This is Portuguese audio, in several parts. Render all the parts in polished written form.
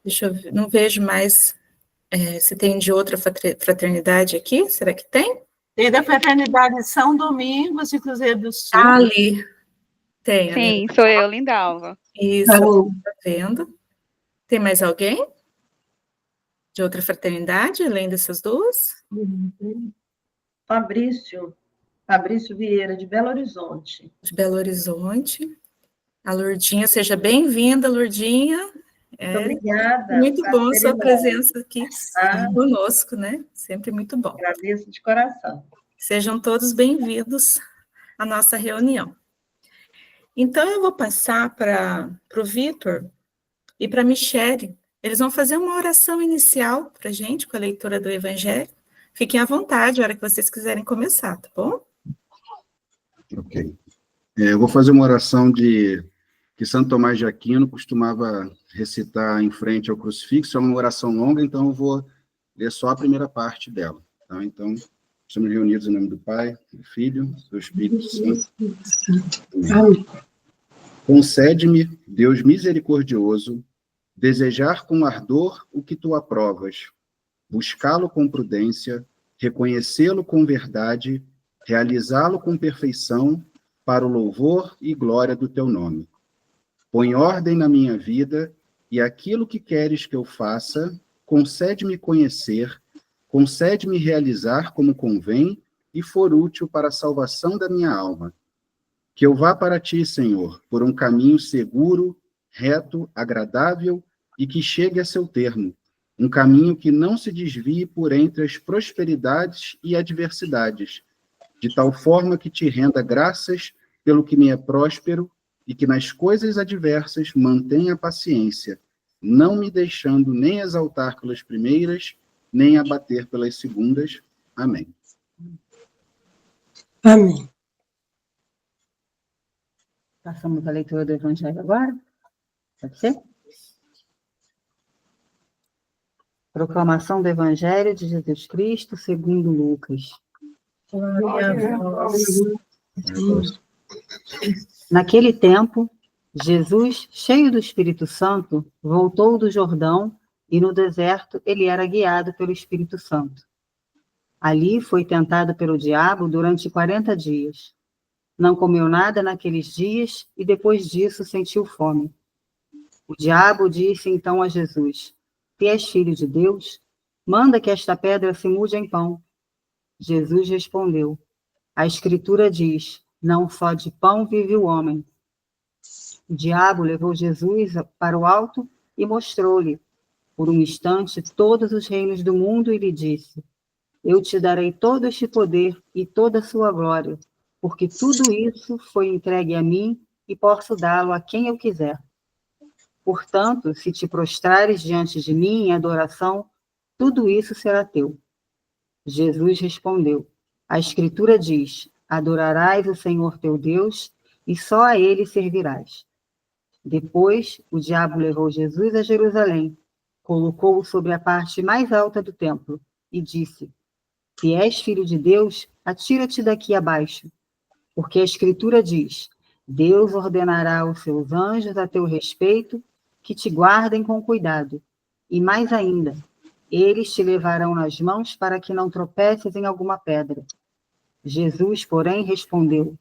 Deixa eu ver, não vejo mais se tem de outra fraternidade aqui, será que tem? Tem da Fraternidade São Domingos de Cruzeiro do Sul. Ali, tem. Sim, sou eu, Lindalva. Isso, tá vendo? Tem mais alguém? De outra fraternidade, além dessas duas? Fabrício Vieira, de Belo Horizonte. De Belo Horizonte. A Lourdinha, seja bem-vinda, Lourdinha. Muito obrigada. Muito bom a sua presença aqui conosco, né? Sempre muito bom. Agradeço de coração. Sejam todos bem-vindos à nossa reunião. Então, eu vou passar para o Vitor e para a Michele. Eles vão fazer uma oração inicial para a gente, com a leitura do Evangelho. Fiquem à vontade, a hora que vocês quiserem começar, tá bom? Ok. Eu vou fazer uma oração que Santo Tomás de Aquino costumava recitar em frente ao crucifixo. É uma oração longa, então eu vou ler só a primeira parte dela. Tá? Então, estamos reunidos em nome do Pai, do Filho, do Espírito Santo. Amém. Concede-me, Deus misericordioso, desejar com ardor o que tu aprovas, buscá-lo com prudência, reconhecê-lo com verdade, realizá-lo com perfeição, para o louvor e glória do teu nome. Põe ordem na minha vida, e aquilo que queres que eu faça, concede-me conhecer, concede-me realizar como convém e for útil para a salvação da minha alma. Que eu vá para ti, Senhor, por um caminho seguro, reto, agradável e que chegue a seu termo. Um caminho que não se desvie por entre as prosperidades e adversidades, de tal forma que te renda graças pelo que me é próspero e que nas coisas adversas mantenha a paciência, não me deixando nem exaltar pelas primeiras, nem abater pelas segundas. Amém. Amém. Passamos a leitura do Evangelho agora? Pode ser? Proclamação do Evangelho de Jesus Cristo segundo Lucas. Glória a vós. Naquele tempo, Jesus, cheio do Espírito Santo, voltou do Jordão e no deserto ele era guiado pelo Espírito Santo. Ali foi tentado pelo diabo durante 40 dias. Não comeu nada naqueles dias e depois disso sentiu fome. O diabo disse então a Jesus: Se és filho de Deus, manda que esta pedra se mude em pão. Jesus respondeu: A Escritura diz: Não só de pão vive o homem. O diabo levou Jesus para o alto e mostrou-lhe, por um instante, todos os reinos do mundo e lhe disse: Eu te darei todo este poder e toda a sua glória, porque tudo isso foi entregue a mim e posso dá-lo a quem eu quiser. Portanto, se te prostrares diante de mim em adoração, tudo isso será teu. Jesus respondeu: A Escritura diz: Adorarás o Senhor teu Deus e só a ele servirás. Depois, o diabo levou Jesus a Jerusalém, colocou-o sobre a parte mais alta do templo e disse: Se és filho de Deus, atira-te daqui abaixo, porque a Escritura diz: Deus ordenará aos seus anjos a teu respeito que te guardem com cuidado, e mais ainda, eles te levarão nas mãos para que não tropeces em alguma pedra. Jesus, porém, respondeu: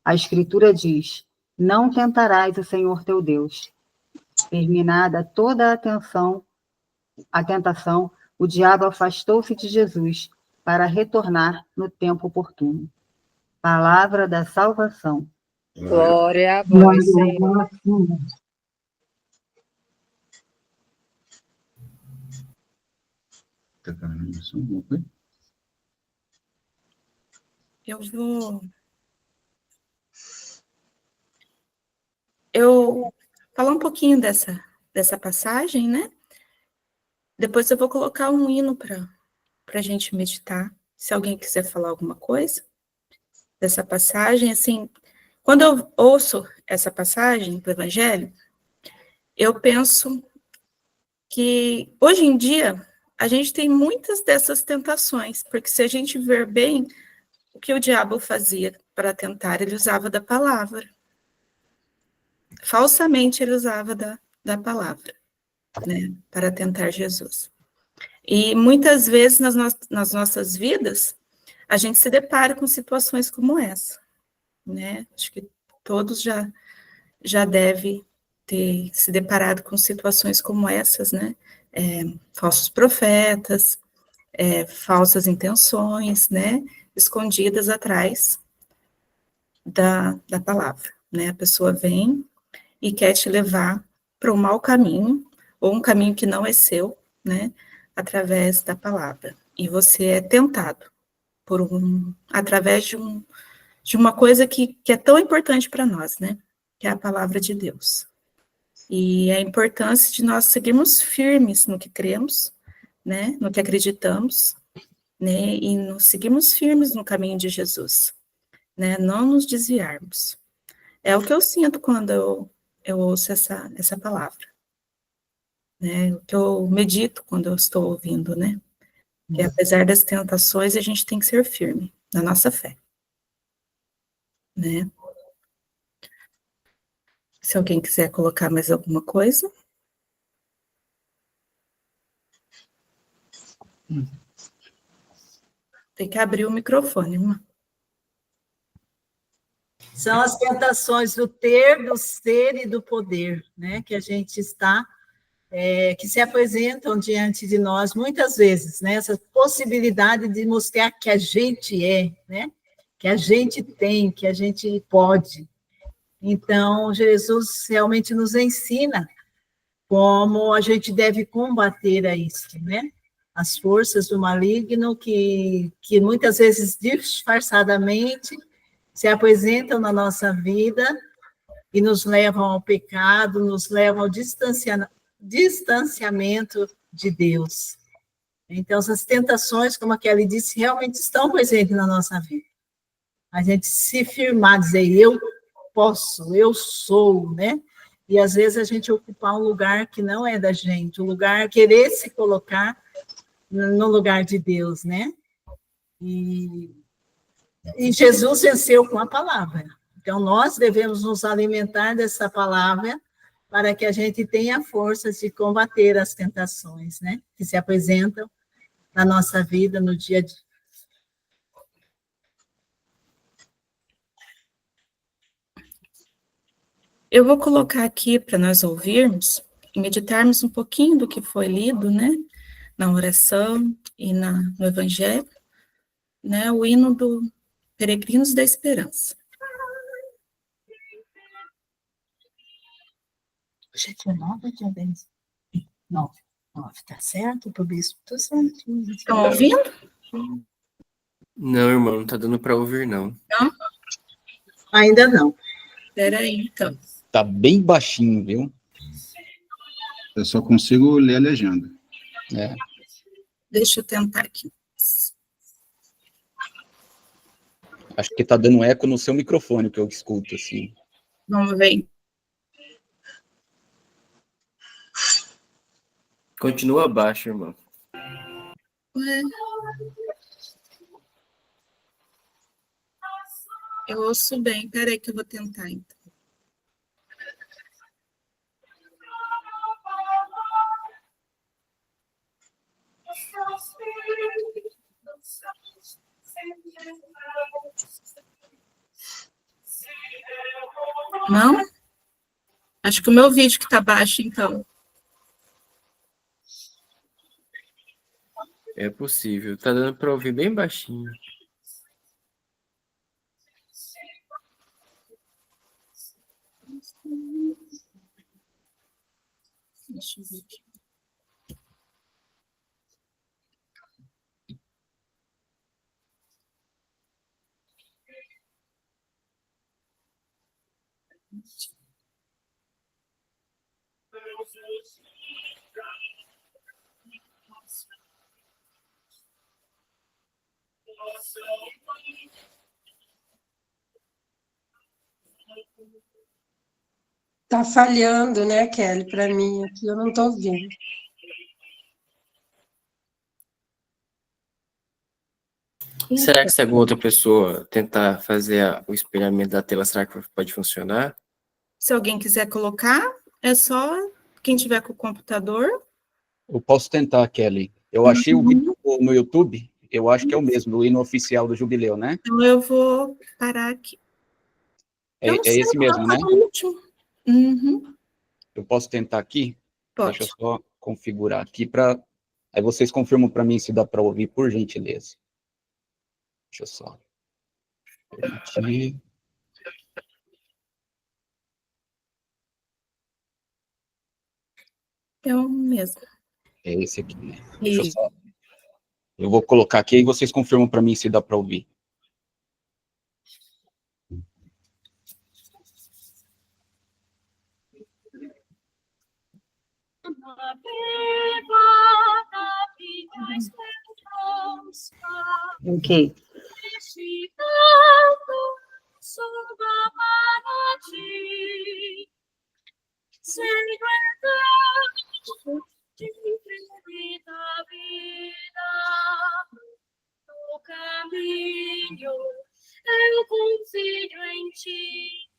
A Escritura diz: Não tentarás o Senhor teu Deus. Terminada toda a tentação, o diabo afastou-se de Jesus para retornar no tempo oportuno. Palavra da salvação. Glória a vós, Senhor. Eu falar um pouquinho dessa passagem, né? Depois eu vou colocar um hino para a gente meditar. Se alguém quiser falar alguma coisa dessa passagem, assim, quando eu ouço essa passagem do Evangelho, eu penso que hoje em dia a gente tem muitas dessas tentações, porque se a gente ver bem o que o diabo fazia para tentar, ele usava da palavra. Falsamente ele usava da palavra. né, para tentar Jesus. E muitas vezes nas nossas vidas, a gente se depara com situações como essa, né? Acho que todos já devem ter se deparado com situações como essas, né? Falsos profetas, falsas intenções, né? Escondidas atrás da palavra, né? A pessoa vem e quer te levar para um mau caminho, ou um caminho que não é seu, né? Através da palavra. E você é tentado através de uma coisa que é tão importante para nós, né? Que é a palavra de Deus. E a importância de nós seguirmos firmes no que cremos, né? No que acreditamos, né? E nos seguirmos firmes no caminho de Jesus, né? Não nos desviarmos. É o que eu sinto quando eu ouço essa palavra, né? O que eu medito quando eu estou ouvindo, né? Que apesar das tentações, a gente tem que ser firme na nossa fé, né? Se alguém quiser colocar mais alguma coisa. Tem que abrir o microfone, irmã. São as tentações do ter, do ser e do poder, né? Que a gente está, que se apresentam diante de nós muitas vezes, né? Essa possibilidade de mostrar que a gente é, né? Que a gente tem, que a gente pode. Então, Jesus realmente nos ensina como a gente deve combater a isso, né? As forças do maligno que muitas vezes disfarçadamente se apresentam na nossa vida e nos levam ao pecado, nos levam ao distanciamento de Deus. Então, essas tentações, como a Kelly disse, realmente estão presentes na nossa vida. A gente se firmar, dizer, eu posso, eu sou, né? E, às vezes, a gente ocupar um lugar que não é da gente, um lugar, querer se colocar no lugar de Deus, né? E Jesus venceu com a palavra. Então, nós devemos nos alimentar dessa palavra para que a gente tenha forças de combater as tentações, né? Que se apresentam na nossa vida, no dia a dia. Eu vou colocar aqui para nós ouvirmos e meditarmos um pouquinho do que foi lido, né? Na oração e no Evangelho, né? O hino do Peregrinos da Esperança. Hoje é dia 9 ou dia 10? 9, tá certo? Para o bispo, tá certo. Estão ouvindo? Não, irmão, não tá dando para ouvir, não. Não? Ainda não. Espera aí, então. Tá bem baixinho, viu? Eu só consigo ler a legenda. É. Deixa eu tentar aqui. Acho que tá dando eco no seu microfone, que eu escuto, assim. Vamos ver. Continua baixo, irmão. Ué. Eu ouço bem. Peraí que eu vou tentar, então. Não? Acho que o meu vídeo que tá baixo, então. É possível. Tá dando para ouvir bem baixinho. Deixa eu ver aqui. Tá falhando, né, Kelly? Para mim aqui eu não estou ouvindo. Será que se alguma outra pessoa tentar fazer o espelhamento da tela, será que pode funcionar? Se alguém quiser colocar, é só quem tiver com o computador. Eu posso tentar, Kelly. Eu achei o vídeo no YouTube, eu acho que é o mesmo, o hino oficial do Jubileu, né? Então, eu vou parar aqui. Eu não É sei esse qual mesmo, né? foi o último. Uhum. Eu posso tentar aqui? Pode. Deixa eu só configurar aqui para... Aí vocês confirmam para mim se dá para ouvir, por gentileza. Deixa eu só... permitir. É o mesmo. É esse aqui, né? Deixa eu só... Eu vou colocar aqui e vocês confirmam para mim se dá para ouvir. Ok. Eu confio em ti.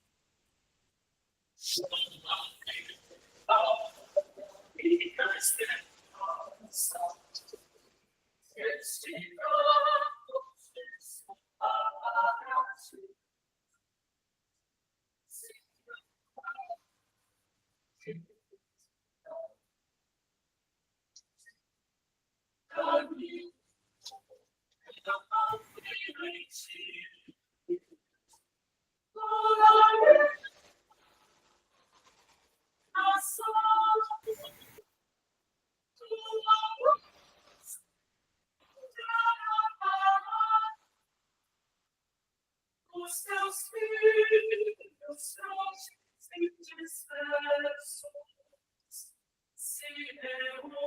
Os teus filhos dispersos se reúnem.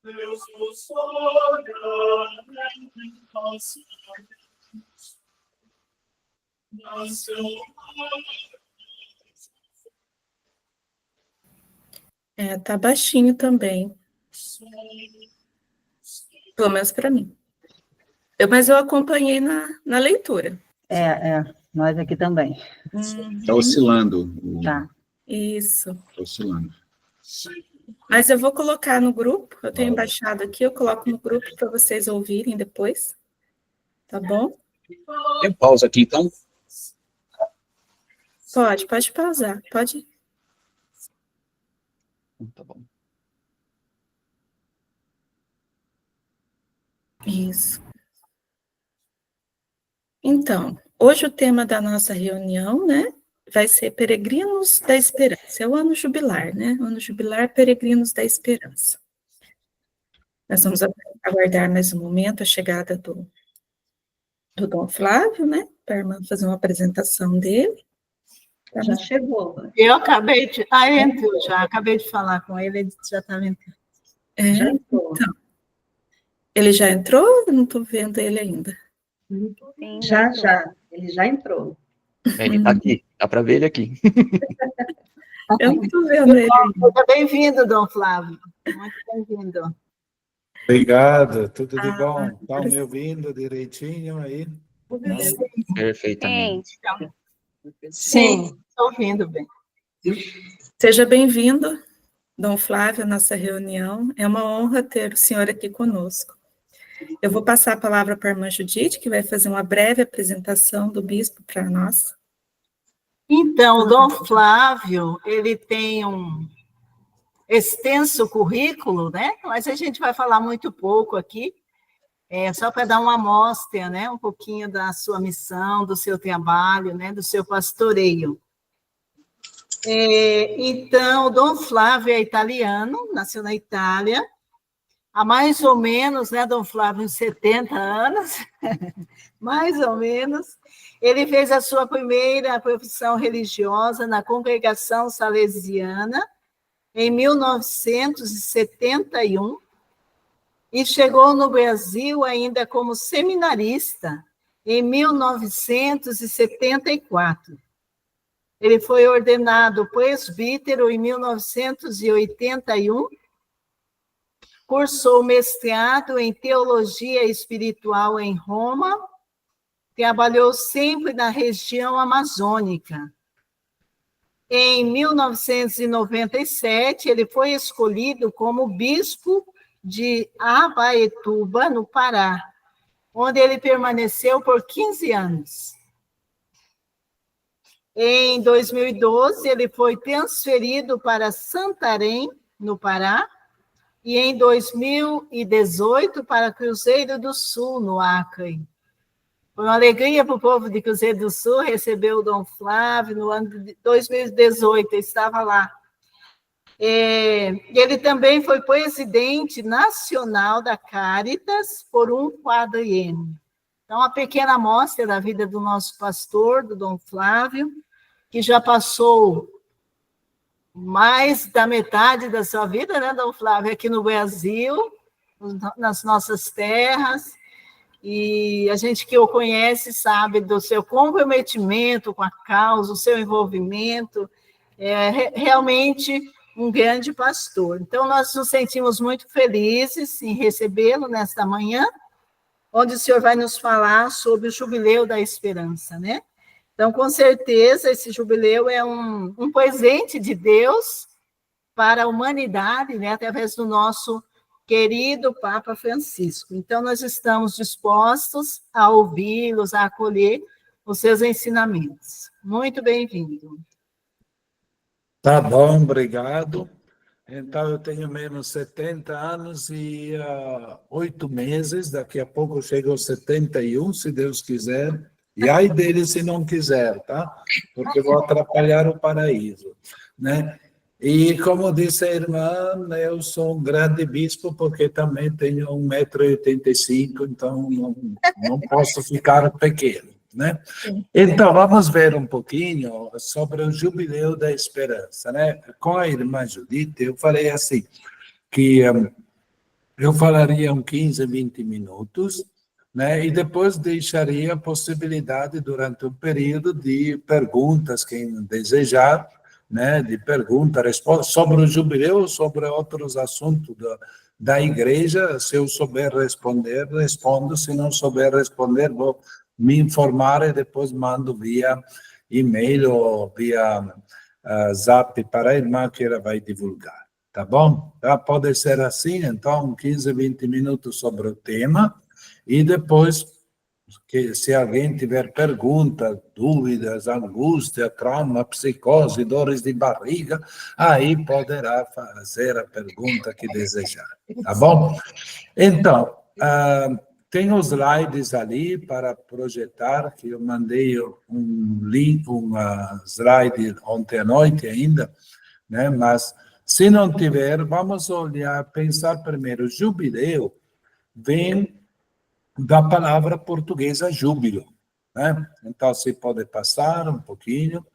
Deus nos olha em nossas Tá baixinho também. Pelo menos para mim. Mas eu acompanhei na leitura. Nós aqui também. Está oscilando. Tá. Isso. Está oscilando. Mas eu vou colocar no grupo, eu tenho baixado aqui, eu coloco no grupo para vocês ouvirem depois. Tá bom? Tem pausa aqui, então? Pode pausar, pode. Tá bom. Isso. Então, hoje o tema da nossa reunião, né, vai ser Peregrinos da Esperança. É o ano jubilar, né? O ano jubilar, Peregrinos da Esperança. Nós vamos aguardar mais um momento a chegada do Dom Flávio, né, para a irmã fazer uma apresentação dele. Já chegou. Eu acabei de... entrou já. Acabei de falar com ele, ele já estava entrando. Já entrou. Então, ele já entrou? Eu não estou vendo ele ainda. Sim, Já. Ele já entrou. Ele está aqui, dá para ver ele aqui. Eu não estou vendo ele ainda. Seja bem-vindo, Dom Flávio. Muito bem-vindo. Obrigado, tudo de bom? Estão me ouvindo direitinho aí? Perfeitamente. Sim, estou ouvindo bem. Seja bem-vindo, Dom Flávio, à nossa reunião. É uma honra ter o senhor aqui conosco. Eu vou passar a palavra para a irmã Judite, que vai fazer uma breve apresentação do bispo para nós. Então, o Dom Flávio, ele tem um extenso currículo, né? Mas a gente vai falar muito pouco aqui, só para dar uma amostra, né? Um pouquinho da sua missão, do seu trabalho, né? Do seu pastoreio. Então, o Dom Flávio é italiano, nasceu na Itália, há mais ou menos, né, Dom Flávio, uns 70 anos, mais ou menos. Ele fez a sua primeira profissão religiosa na congregação salesiana em 1971 e chegou no Brasil ainda como seminarista em 1974. Ele foi ordenado presbítero em 1981, cursou mestrado em teologia espiritual em Roma, trabalhou sempre na região amazônica. Em 1997, ele foi escolhido como bispo de Abaetuba, no Pará, onde ele permaneceu por 15 anos. Em 2012, ele foi transferido para Santarém, no Pará, e em 2018 para Cruzeiro do Sul, no Acre. Foi uma alegria para o povo de Cruzeiro do Sul receber o Dom Flávio no ano de 2018, ele estava lá. Ele também foi presidente nacional da Caritas por um quadriênio. Então, uma pequena amostra da vida do nosso pastor, do Dom Flávio, que já passou mais da metade da sua vida, né, Dom Flávio, aqui no Brasil, nas nossas terras, e a gente que o conhece sabe do seu comprometimento com a causa, o seu envolvimento, realmente um grande pastor. Então, nós nos sentimos muito felizes em recebê-lo nesta manhã, onde o senhor vai nos falar sobre o Jubileu da Esperança, né? Então, com certeza, esse jubileu é um presente de Deus para a humanidade, né, através do nosso querido Papa Francisco. Então, nós estamos dispostos a ouvi-los, a acolher os seus ensinamentos. Muito bem-vindo. Tá bom, obrigado. Então, eu tenho menos 70 anos e 8 meses, daqui a pouco eu chego aos 71, se Deus quiser. E ai dele se não quiser, tá? Porque vou atrapalhar o paraíso, né? E como disse a irmã, eu sou um grande bispo porque também tenho 1,85 m, então não posso ficar pequeno, né? Então, vamos ver um pouquinho sobre o Jubileu da Esperança, né? Com a irmã Judite, eu falei assim, que eu falaria uns 15, 20 minutos, né? E depois deixaria a possibilidade, durante um período, de perguntas, quem desejar, né? De pergunta, resposta, sobre o jubileu, sobre outros assuntos da igreja. Se eu souber responder, respondo. Se não souber responder, vou me informar e depois mando via e-mail ou via zap para a irmã que ela vai divulgar. Tá bom? Tá? Pode ser assim, então, 15, 20 minutos sobre o tema. E depois, que se alguém tiver perguntas, dúvidas, angústia, trauma, psicose, dores de barriga, aí poderá fazer a pergunta que desejar, tá bom? Então, tem os slides ali para projetar, que eu mandei um link, slide ontem à noite ainda, né? Mas, se não tiver, vamos olhar, pensar primeiro, jubileu vem da palavra portuguesa júbilo, né? Então, se pode passar um pouquinho,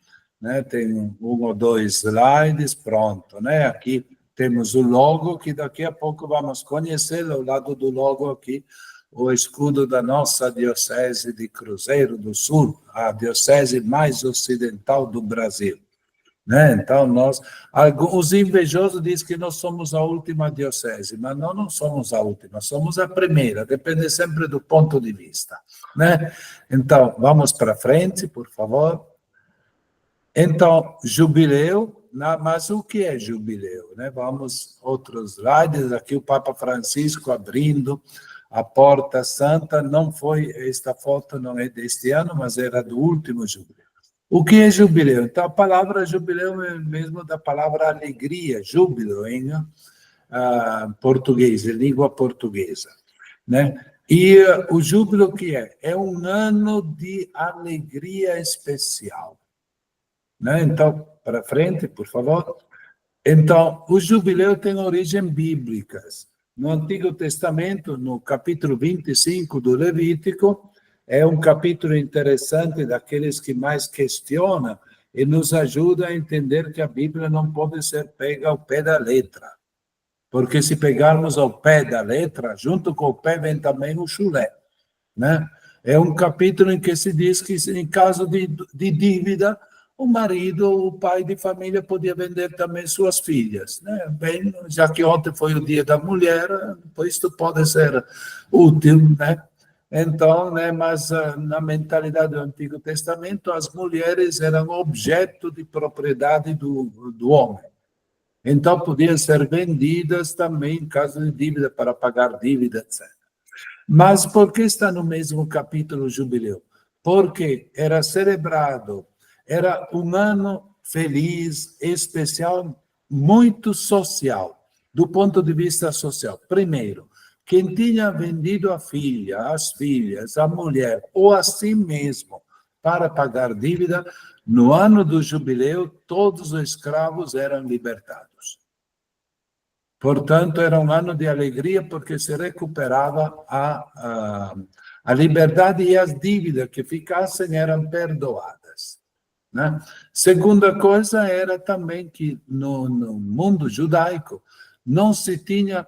né? Tem um ou dois slides, pronto, né? Aqui temos o logo, que daqui a pouco vamos conhecer, ao lado do logo aqui, o escudo da nossa diocese de Cruzeiro do Sul, a diocese mais ocidental do Brasil, né? Então, os invejosos dizem que nós somos a última diocese, mas nós não somos a última, somos a primeira, depende sempre do ponto de vista, né? Então, vamos para frente, por favor. Então, jubileu, mas o que é jubileu, né? Vamos, outros slides, aqui o Papa Francisco abrindo a Porta Santa, não foi, esta foto não é deste ano, mas era do último jubileu. O que é jubileu? Então, a palavra jubileu é mesmo da palavra alegria, júbilo, em português, em língua portuguesa, né? E o júbilo que é? É um ano de alegria especial, né? Então, para frente, por favor. Então, o jubileu tem origem bíblicas. No Antigo Testamento, no capítulo 25 do Levítico, é um capítulo interessante daqueles que mais questionam e nos ajuda a entender que a Bíblia não pode ser pega ao pé da letra. Porque se pegarmos ao pé da letra, junto com o pé vem também o chulé, né? É um capítulo em que se diz que, em caso de dívida, o marido, o pai de família, podia vender também suas filhas, né? Bem, já que ontem foi o dia da mulher, isto pode ser útil, né? Então, né, mas na mentalidade do Antigo Testamento, as mulheres eram objeto de propriedade do homem. Então, podiam ser vendidas também em caso de dívida, para pagar dívida, etc. Mas por que está no mesmo capítulo o jubileu? Porque era celebrado, era um ano feliz, especial, muito social, do ponto de vista social. Primeiro, quem tinha vendido a filha, as filhas, a mulher, ou a si mesmo, para pagar dívida, no ano do jubileu, todos os escravos eram libertados. Portanto, era um ano de alegria, porque se recuperava a liberdade e as dívidas que ficassem eram perdoadas, né? Segunda coisa era também que no mundo judaico não se tinha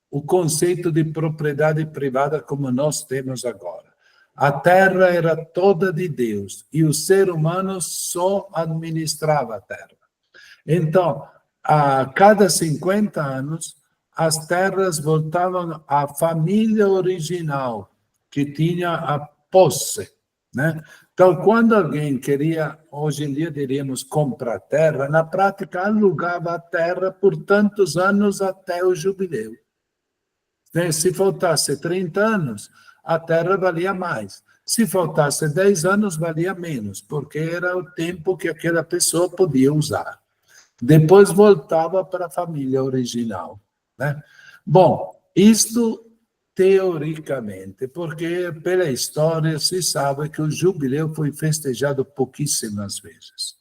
o conceito de propriedade privada como nós temos agora. A terra era toda de Deus e o ser humano só administrava a terra. Então, a cada 50 anos, as terras voltavam à família original, que tinha a posse, né? Então, quando alguém queria, hoje em dia diríamos comprar terra, na prática alugava a terra por tantos anos até o jubileu. Se faltasse 30 anos, a terra valia mais. Se faltasse 10 anos, valia menos, porque era o tempo que aquela pessoa podia usar. Depois voltava para a família original, né? Bom, isto teoricamente, porque pela história se sabe que o jubileu foi festejado pouquíssimas vezes.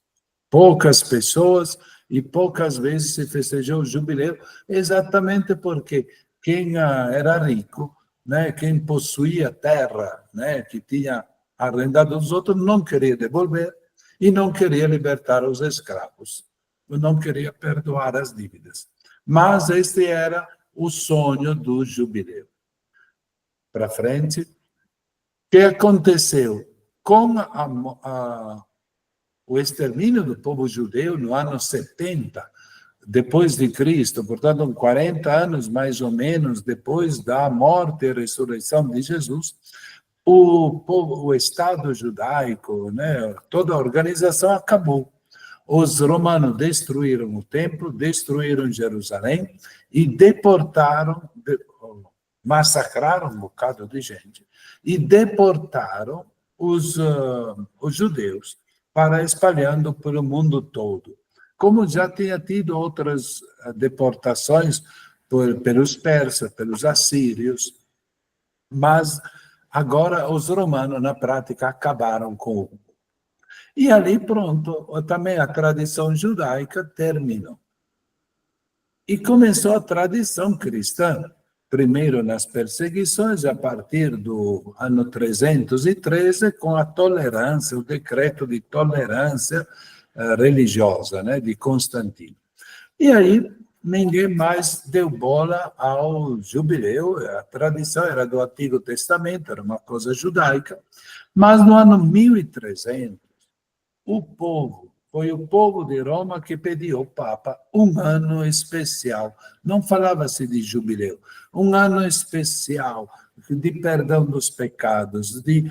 Poucas pessoas e poucas vezes se festejou o jubileu, exatamente porque quem era rico, né, quem possuía terra, né, que tinha arrendado os outros, não queria devolver e não queria libertar os escravos. Não queria perdoar as dívidas. Mas este era o sonho do jubileu. Para frente. O que aconteceu? Com o extermínio do povo judeu no ano 70, depois de Cristo, portanto, 40 anos mais ou menos depois da morte e ressurreição de Jesus, o Estado judaico, né, toda a organização acabou. Os romanos destruíram o templo, destruíram Jerusalém e deportaram, massacraram um bocado de gente e deportaram os judeus para espalhando pelo mundo todo. Como já tinha tido outras deportações pelos persas, pelos assírios, mas agora os romanos, na prática, acabaram com o. E ali, pronto, também a tradição judaica terminou. E começou a tradição cristã, primeiro nas perseguições, a partir do ano 313, com a tolerância, o decreto de tolerância religiosa, né, de Constantino. E aí, ninguém mais deu bola ao jubileu, a tradição era do Antigo Testamento, era uma coisa judaica, mas no ano 1300, foi o povo de Roma que pediu ao Papa um ano especial. Não falava-se de jubileu, um ano especial de perdão dos pecados, de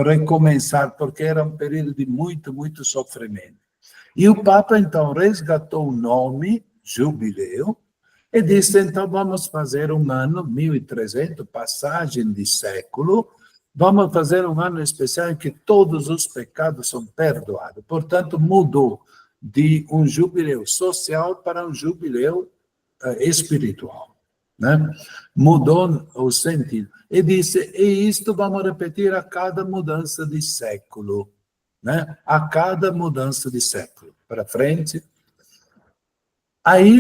recomeçar, porque era um período de muito, muito sofrimento. E o Papa, então, resgatou o nome, jubileu, e disse, então, vamos fazer um ano, 1300, passagem de século, vamos fazer um ano especial em que todos os pecados são perdoados. Portanto, mudou de um jubileu social para um jubileu espiritual, né? Mudou o sentido. E disse, e isto vamos repetir a cada mudança de século, né? A cada mudança de século. Para frente. Aí,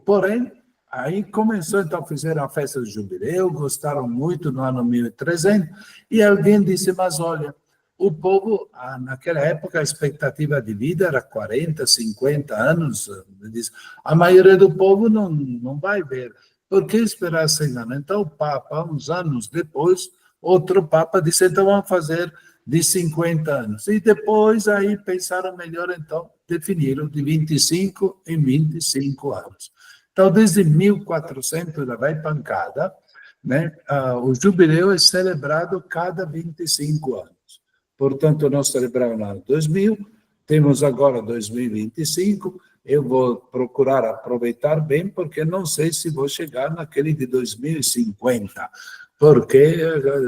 porém, Aí começou, então, fizeram a festa do jubileu, gostaram muito no ano 1300, e alguém disse, mas olha, o povo, naquela época, a expectativa de vida era 40, 50 anos, diz, a maioria do povo não vai ver. Por que esperar 100 anos? Então, o Papa, uns anos depois, outro Papa disse, então vamos fazer de 50 anos. E depois, aí, pensaram melhor, então, definiram de 25 em 25 anos. Então, desde 1400, já vai pancada, né? O jubileu é celebrado cada 25 anos. Portanto, nós celebramos no ano 2000, temos agora 2025, eu vou procurar aproveitar bem, porque não sei se vou chegar naquele de 2050, porque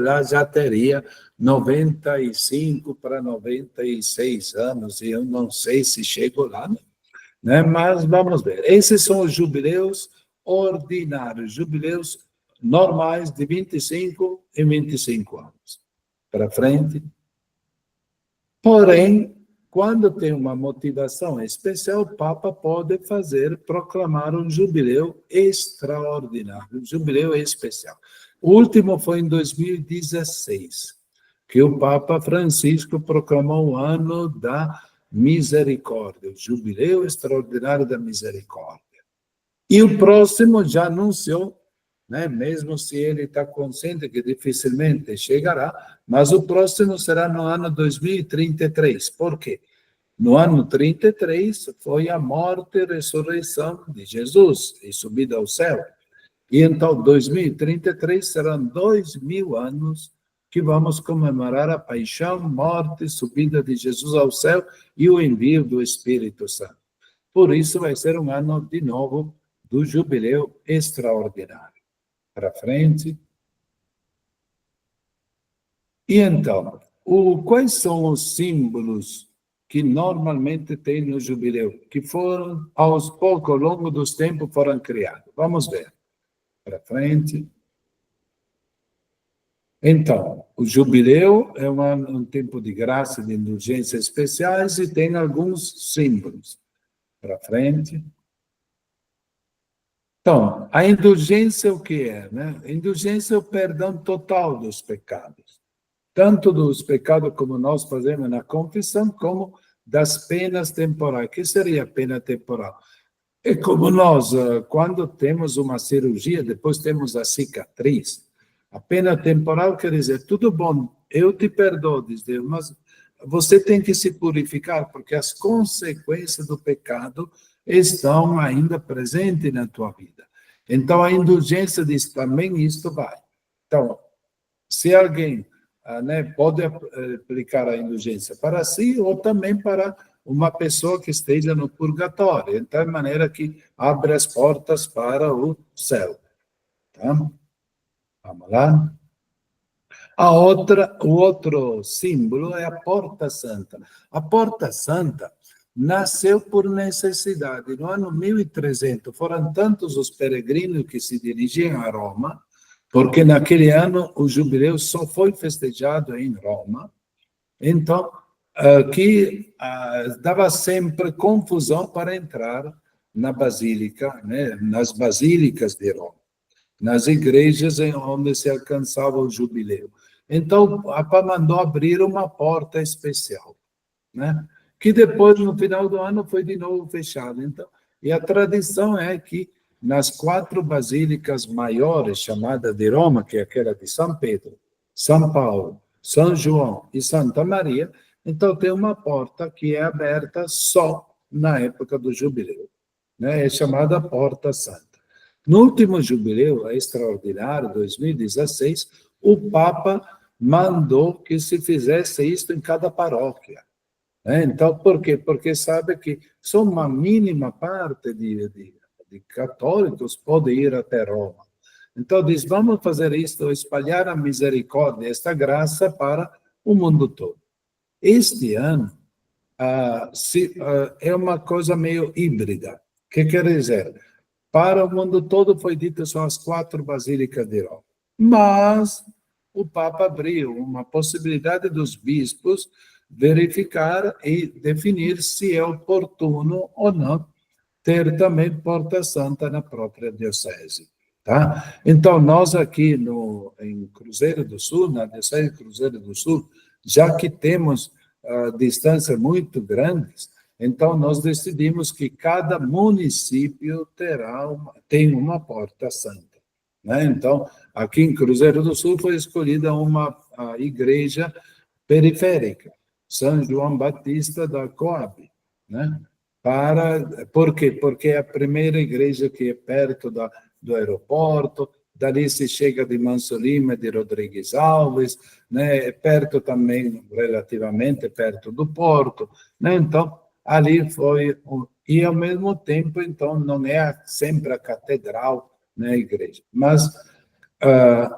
lá já teria 95 para 96 anos, e eu não sei se chego lá, né? Mas vamos ver. Esses são os jubileus ordinários, jubileus normais de 25 em 25 anos. Para frente. Porém, quando tem uma motivação especial, o Papa pode proclamar um jubileu extraordinário, um jubileu especial. O último foi em 2016, que o Papa Francisco proclamou o ano da misericórdia, o jubileu extraordinário da misericórdia. E o próximo já anunciou, né, mesmo se ele está consciente que dificilmente chegará, mas o próximo será no ano 2033. Por quê? No ano 33 foi a morte e ressurreição de Jesus e subida ao céu. E então, 2033 serão 2000 anos que vamos comemorar a paixão, morte, subida de Jesus ao céu e o envio do Espírito Santo. Por isso vai ser um ano, de novo, do jubileu extraordinário. Para frente. E então, quais são os símbolos que normalmente tem no jubileu, que foram, aos poucos, ao longo dos tempos, foram criados? Vamos ver. Para frente. Então, o jubileu é um tempo de graça, de indulgências especiais, e tem alguns símbolos. Para frente. Então, a indulgência o que é? Né? A indulgência é o perdão total dos pecados. Tanto dos pecados como nós fazemos na confissão, como das penas temporais. O que seria a pena temporal? É como nós, quando temos uma cirurgia, depois temos a cicatriz. A pena temporal quer dizer, tudo bom, eu te perdoo, diz Deus, mas você tem que se purificar, porque as consequências do pecado estão ainda presentes na tua vida. Então, a indulgência diz, também isto vai. Então, se alguém pode aplicar a indulgência para si, ou também para uma pessoa que esteja no purgatório, então, de maneira que abre as portas para o céu. Tá? Vamos lá. O outro símbolo é a Porta Santa. A Porta Santa nasceu por necessidade. No ano 1300, foram tantos os peregrinos que se dirigiam a Roma, porque naquele ano o jubileu só foi festejado em Roma, então, que dava sempre confusão para entrar na basílica, né, nas basílicas de Roma, nas igrejas onde se alcançava o jubileu. Então, o Papa mandou abrir uma porta especial, né, que depois, no final do ano, foi de novo fechada. Então, e a tradição é que nas 4 basílicas maiores, chamadas de Roma, que é aquela de São Pedro, São Paulo, São João e Santa Maria, então tem uma porta que é aberta só na época do jubileu, né? É chamada Porta Santa. No último jubileu extraordinário, 2016, o Papa mandou que se fizesse isto em cada paróquia. Então, por quê? Porque sabe que só uma mínima parte de católicos pode ir até Roma. Então, diz, vamos fazer isto, espalhar a misericórdia, esta graça para o mundo todo. Este ano é uma coisa meio híbrida. O que quer dizer? Para o mundo todo foi dito são as 4 basílicas de Roma. Mas o Papa abriu uma possibilidade dos bispos verificar e definir se é oportuno ou não ter também Porta Santa na própria diocese. Tá? Então, nós aqui em Cruzeiro do Sul, na Diocese de Cruzeiro do Sul, já que temos distâncias muito grandes, então nós decidimos que cada município tem uma Porta Santa. Né? Então, aqui em Cruzeiro do Sul foi escolhida uma igreja periférica, São João Batista da Coab. Né? Por quê? Porque é a primeira igreja que é perto do aeroporto, dali se chega de Manso Lima, de Rodrigues Alves, né? É perto também, relativamente perto do porto, né? Então, ali foi, e ao mesmo tempo, então, não é sempre a catedral, né, a igreja. Mas,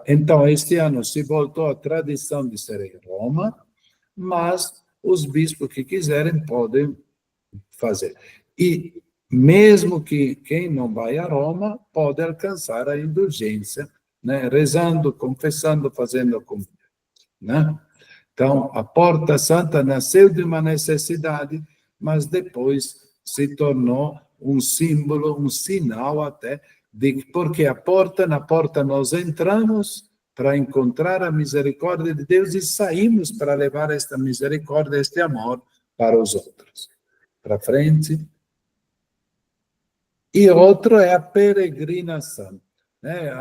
então, este ano se voltou à tradição de ser em Roma, mas os bispos que quiserem podem fazer. E mesmo que quem não vai a Roma pode alcançar a indulgência, né? Rezando, confessando, fazendo comunhão, né? Então, a Porta Santa nasceu de uma necessidade, mas depois se tornou um símbolo, um sinal até, porque na porta nós entramos para encontrar a misericórdia de Deus e saímos para levar esta misericórdia, este amor para os outros. Para frente. E outro é a peregrinação. Né?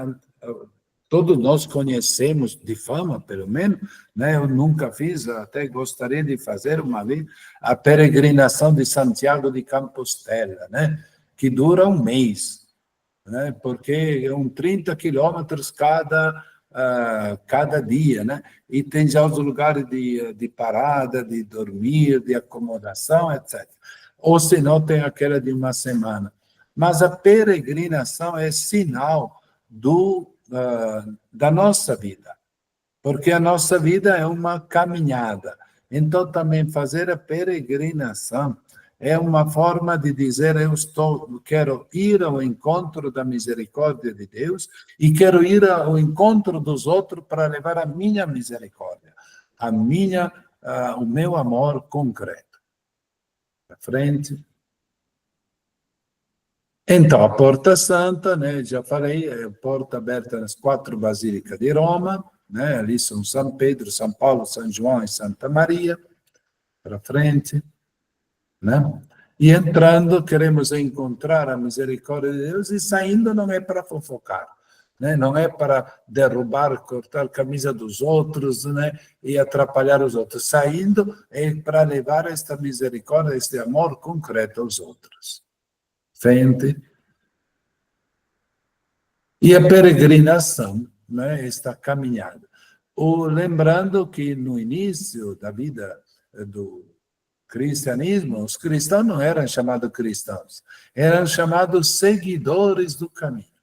Todos nós conhecemos, de fama, pelo menos, né? Eu nunca fiz, até gostaria de fazer uma vez, a peregrinação de Santiago de Compostela, né? Que dura um mês, né? Porque é 30 quilômetros cada dia, né? E tem já os lugares de parada, de dormir, de acomodação, etc. Ou se não, tem aquela de uma semana. Mas a peregrinação é sinal da nossa vida, porque a nossa vida é uma caminhada. Então, também fazer a peregrinação é uma forma de dizer: quero ir ao encontro da misericórdia de Deus e quero ir ao encontro dos outros para levar a minha misericórdia, o meu amor concreto. Para frente. Então, a Porta Santa, né, já falei, é a porta aberta nas 4 basílicas de Roma, né, ali são São Pedro, São Paulo, São João e Santa Maria, para frente, né? E entrando, queremos encontrar a misericórdia de Deus, e saindo não é para fofocar, né? Não é para derrubar, cortar a camisa dos outros, né, e atrapalhar os outros. Saindo é para levar esta misericórdia, este amor concreto aos outros. Frente. E a peregrinação, né, esta caminhada. Lembrando que no início da vida do cristianismo, os cristãos não eram chamados cristãos, eram chamados seguidores do caminho.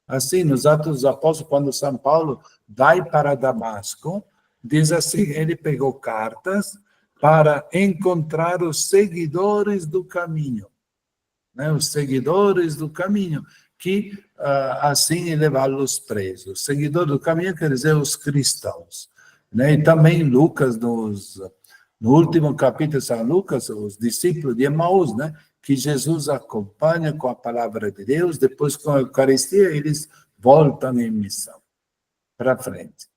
Assim, nos Atos dos Apóstolos, quando São Paulo vai para Damasco, diz assim, ele pegou cartas para encontrar os seguidores do caminho. Né, os seguidores do caminho, que assim levá-los presos. Seguidor do caminho quer dizer os cristãos. Né? E também Lucas, no último capítulo de São Lucas, os discípulos de Emaús, né? Que Jesus acompanha com a palavra de Deus, depois com a Eucaristia eles voltam em missão, para frente.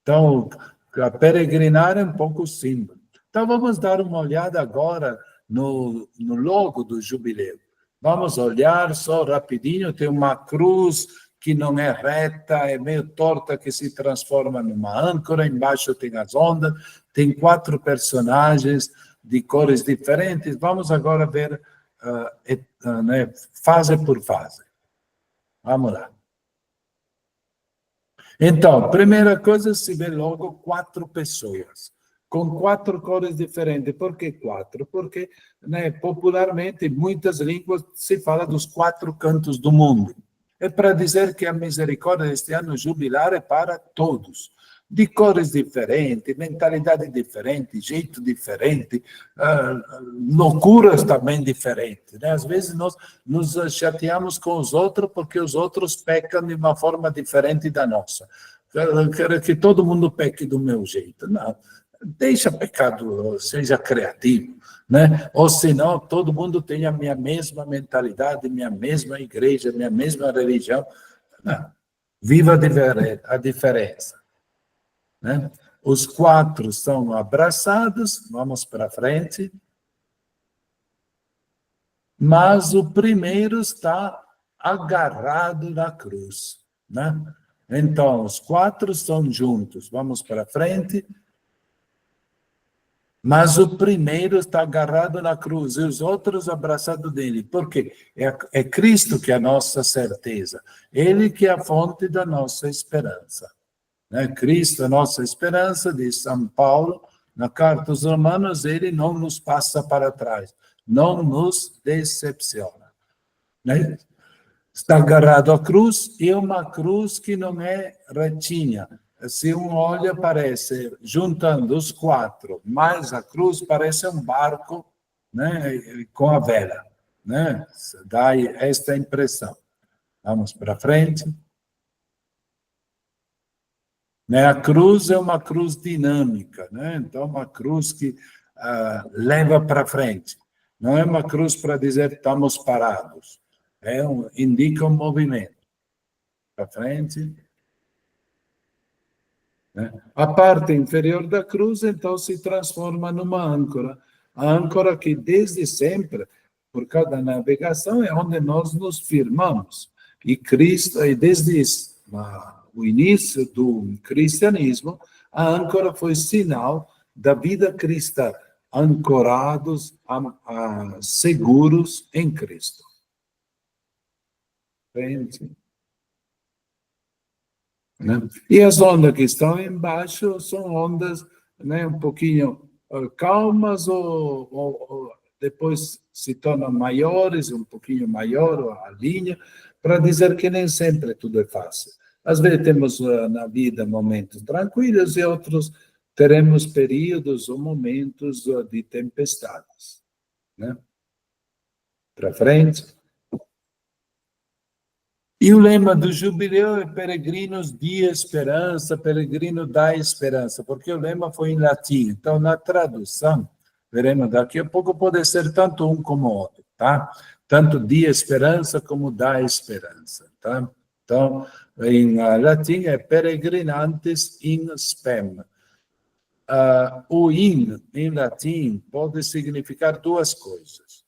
Então, a peregrinar é um pouco símbolo. Então, vamos dar uma olhada agora no logo do jubileu. Vamos olhar só rapidinho, tem uma cruz que não é reta, é meio torta, que se transforma numa âncora, embaixo tem as ondas, tem 4 personagens de cores diferentes. Vamos agora ver né, fase por fase. Vamos lá. Então, primeira coisa, se vê logo 4 pessoas, com 4 cores diferentes. Por que 4? Porque, né, popularmente, em muitas línguas, se fala dos 4 cantos do mundo. É para dizer que a misericórdia deste ano jubilar é para todos, de cores diferentes, mentalidade diferente, jeito diferente, loucuras também diferentes. Né? Às vezes nós nos chateamos com os outros porque os outros pecam de uma forma diferente da nossa. Quero que todo mundo peque do meu jeito. Não. deixa pecado, seja criativo, né? Ou senão todo mundo tem a minha mesma mentalidade, minha mesma igreja, minha mesma religião. Não. Viva a diferença, né? Os 4 são abraçados, vamos para frente. Mas o primeiro está agarrado na cruz, né? Então, os 4 estão juntos, vamos para frente. Mas o primeiro está agarrado na cruz e os outros abraçados dele. Por quê? É Cristo que é a nossa certeza. Ele que é a fonte da nossa esperança. Né? Cristo é a nossa esperança, diz São Paulo, na carta aos Romanos, ele não nos passa para trás, não nos decepciona. Né? Está agarrado à cruz, e uma cruz que não é retinha. Se um olha, parece, juntando os 4, mais a cruz, parece um barco, né, com a vela. Né? Dá esta impressão. Vamos para frente. Né? A cruz é uma cruz dinâmica, né? Então, uma cruz que leva para frente. Não é uma cruz para dizer estamos parados. Indica um movimento. Para frente. Né? A parte inferior da cruz, então, se transforma numa âncora. A âncora que, desde sempre, por causa da navegação, é onde nós nos firmamos. E Cristo, e desde o início do cristianismo, a âncora foi sinal da vida cristã, ancorados, seguros em Cristo. Frente. Né? E as ondas que estão embaixo são ondas, né, um pouquinho calmas ou depois se tornam maiores, um pouquinho maior a linha, para dizer que nem sempre tudo é fácil. Às vezes temos na vida momentos tranquilos e outros teremos períodos ou momentos de tempestades. Né? Para frente. E o lema do jubileu é Peregrinos de Esperança, peregrino da esperança, porque o lema foi em latim. Então, na tradução, veremos daqui a pouco, pode ser tanto um como outro, tá? Tanto de esperança como da esperança, tá? Então, em latim é peregrinantes in spem. O in, em latim, pode significar 2 coisas.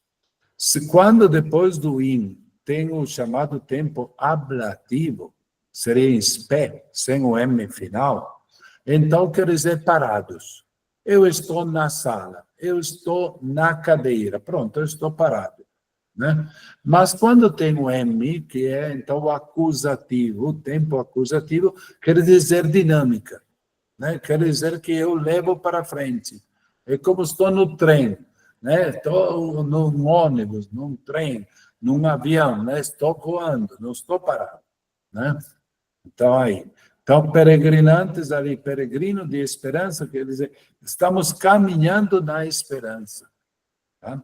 Quando depois do in tem o chamado tempo ablativo, seria em spé, sem o M final, então quer dizer parados. Eu estou na sala, eu estou na cadeira, pronto, eu estou parado. Né? Mas quando tem o M, que é então o acusativo, o tempo acusativo, quer dizer dinâmica. Né? Quer dizer que eu levo para frente. É como estou no trem, né? Estou num ônibus, num trem, num avião, né? Estou voando, não estou parado. Né? Então, aí. Então, peregrinantes ali, peregrino de esperança, quer dizer, estamos caminhando na esperança. Tá?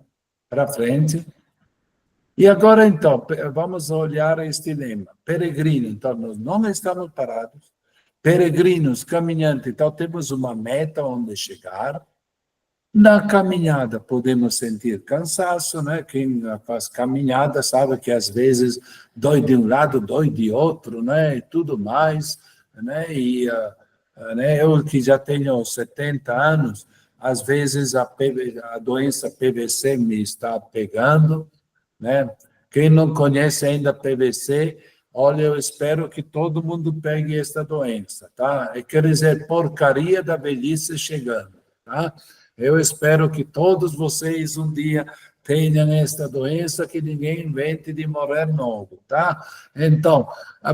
Para frente. E agora, então, vamos olhar este lema. Peregrino, então, nós não estamos parados. Peregrinos, caminhantes, então, temos uma meta onde chegar. Na caminhada, podemos sentir cansaço, né? Quem faz caminhada sabe que, às vezes, dói de um lado, dói de outro, né? E tudo mais, né? E né? Eu, que já tenho 70 anos, às vezes a doença PVC me está pegando, né? Quem não conhece ainda PVC, olha, eu espero que todo mundo pegue esta doença, tá? Quer dizer, porcaria da velhice chegando, tá? Eu espero que todos vocês um dia tenham esta doença, que ninguém invente de morrer novo, tá? Então,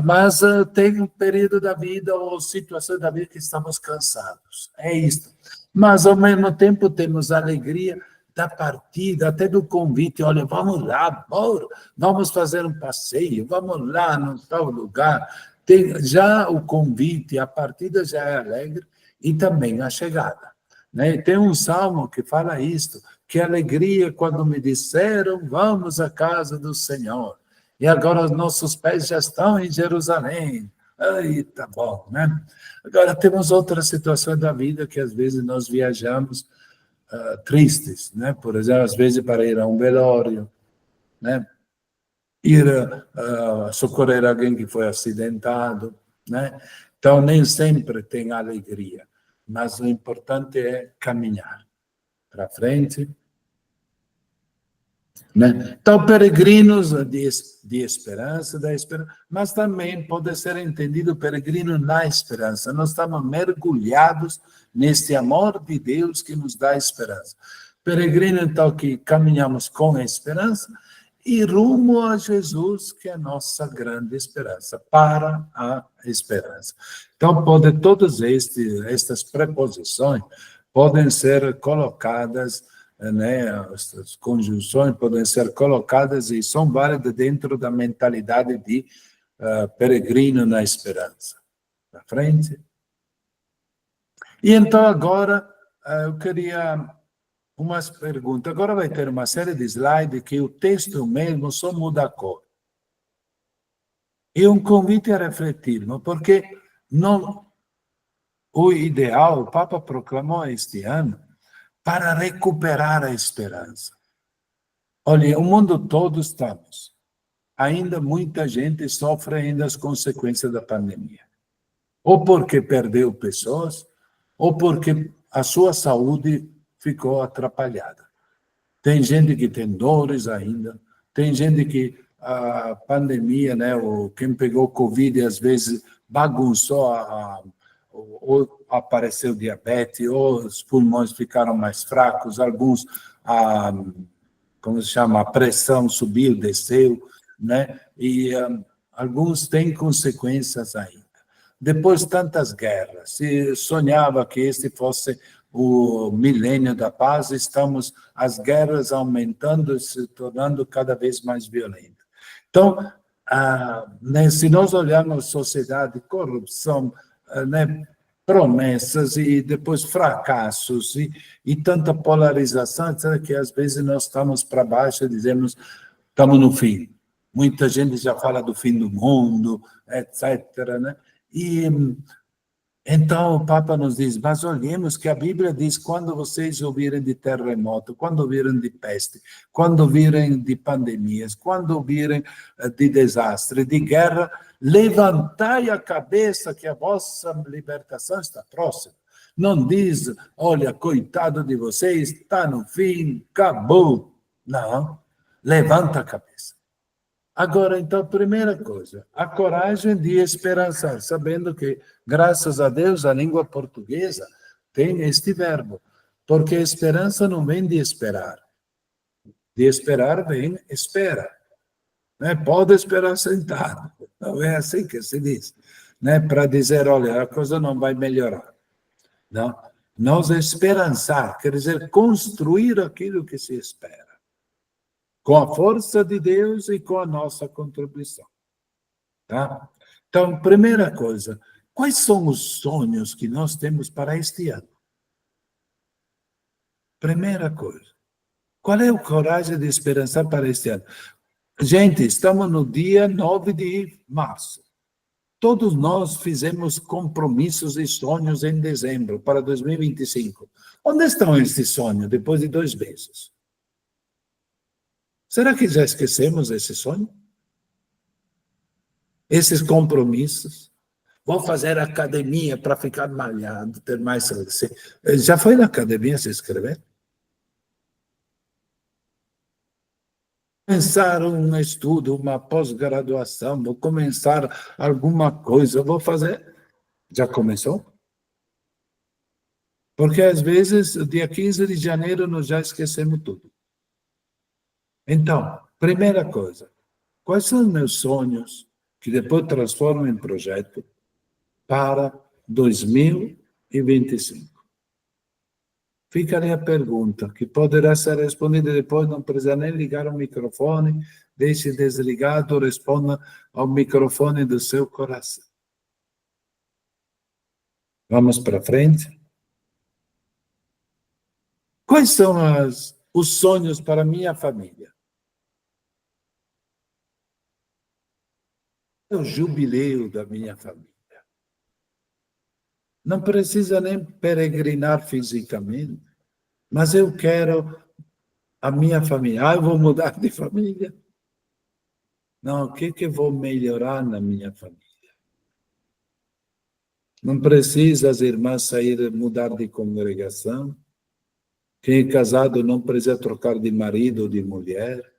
mas tem um período da vida ou situação da vida que estamos cansados, é isso. Mas, ao mesmo tempo, temos a alegria da partida, até do convite. Olha, vamos lá, bora, vamos fazer um passeio, vamos lá no tal lugar. Tem já o convite, a partida já é alegre e também a chegada. Né? Tem um salmo que fala isto, que alegria quando me disseram, vamos à casa do Senhor. E agora os nossos pés já estão em Jerusalém. Aí tá bom, né? Agora, temos outras situações da vida que às vezes nós viajamos tristes, né? Por exemplo, às vezes para ir a um velório, né? Ir socorrer alguém que foi acidentado, né? Então, nem sempre tem alegria, mas o importante é caminhar para frente, né? Então, peregrinos de esperança, da esperança, mas também pode ser entendido peregrino na esperança. Nós estamos mergulhados neste amor de Deus que nos dá esperança. Peregrino, então, que caminhamos com a esperança e rumo a Jesus, que é a nossa grande esperança, para a esperança. Então, todas estas preposições podem ser colocadas, né, as conjunções podem ser colocadas e são válidas dentro da mentalidade de peregrino na esperança. Na frente. E então agora eu queria umas perguntas. Agora vai ter uma série de slides que o texto mesmo só muda a cor. E um convite a refletir, não? Porque não, o ideal, o Papa proclamou este ano, para recuperar a esperança. Olha, o mundo todo estamos. Ainda muita gente sofre ainda as consequências da pandemia. Ou porque perdeu pessoas, ou porque a sua saúde ficou atrapalhada. Tem gente que tem dores ainda, tem gente que a pandemia, né, ou quem pegou Covid, às vezes bagunçou ou apareceu diabetes, ou os pulmões ficaram mais fracos, alguns, como se chama, a pressão subiu, desceu, né? E alguns têm consequências ainda. Depois tantas guerras, se sonhava que este fosse o milênio da paz, estamos as guerras aumentando, se tornando cada vez mais violentas. Então, né, se nós olharmos a sociedade, corrupção, né, promessas e depois fracassos e tanta polarização, etc., que às vezes nós estamos para baixo e dizemos, estamos no fim. Muita gente já fala do fim do mundo, etc., né? E então o Papa nos diz, mas olhemos que a Bíblia diz, quando vocês ouvirem de terremoto, quando ouvirem de peste, quando ouvirem de pandemias, quando ouvirem de desastre, de guerra, levantai a cabeça que a vossa libertação está próxima. Não diz, olha, coitado de vocês, está no fim, acabou. Não, levanta a cabeça. Agora, então, primeira coisa, a coragem de esperançar, sabendo que, graças a Deus, a língua portuguesa tem este verbo, porque a esperança não vem de esperar vem espera. Né? Pode esperar sentado, não é assim que se diz, né? Para dizer, olha, a coisa não vai melhorar. Não, nós esperançar, quer dizer, construir aquilo que se espera. Com a força de Deus e com a nossa contribuição. Tá? Então, primeira coisa, quais são os sonhos que nós temos para este ano? Primeira coisa, qual é a coragem de esperançar para este ano? Gente, estamos no dia 9 de março. Todos nós fizemos compromissos e sonhos em dezembro para 2025. Onde estão esses sonhos depois de 2 meses? Será que já esquecemos esse sonho? Esses compromissos? Vou fazer academia para ficar malhado, ter mais... Já foi na academia se inscrever? Começar um estudo, uma pós-graduação, vou começar alguma coisa, vou fazer... Já começou? Porque às vezes, dia 15 de janeiro, nós já esquecemos tudo. Então, primeira coisa, quais são os meus sonhos que depois transformo em projeto para 2025? Fica ali a pergunta, que poderá ser respondida depois, não precisa nem ligar o microfone, deixe desligado, responda ao microfone do seu coração. Vamos para frente? Quais são os sonhos para minha família? É o jubileu da minha família. Não precisa nem peregrinar fisicamente, mas eu quero a minha família. Eu vou mudar de família. Não, o que eu vou melhorar na minha família? Não precisa as irmãs sair, mudar de congregação. Quem é casado não precisa trocar de marido ou de mulher.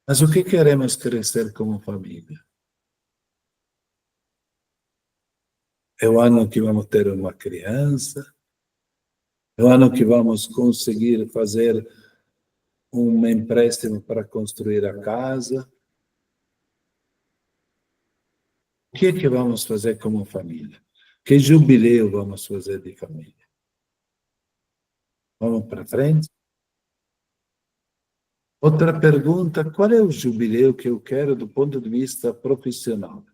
Mas o que queremos crescer como família? É o ano que vamos ter uma criança, é o ano que vamos conseguir fazer um empréstimo para construir a casa. O que vamos fazer como família? Que jubileu vamos fazer de família? Vamos para frente? Outra pergunta, qual é o jubileu que eu quero do ponto de vista profissional?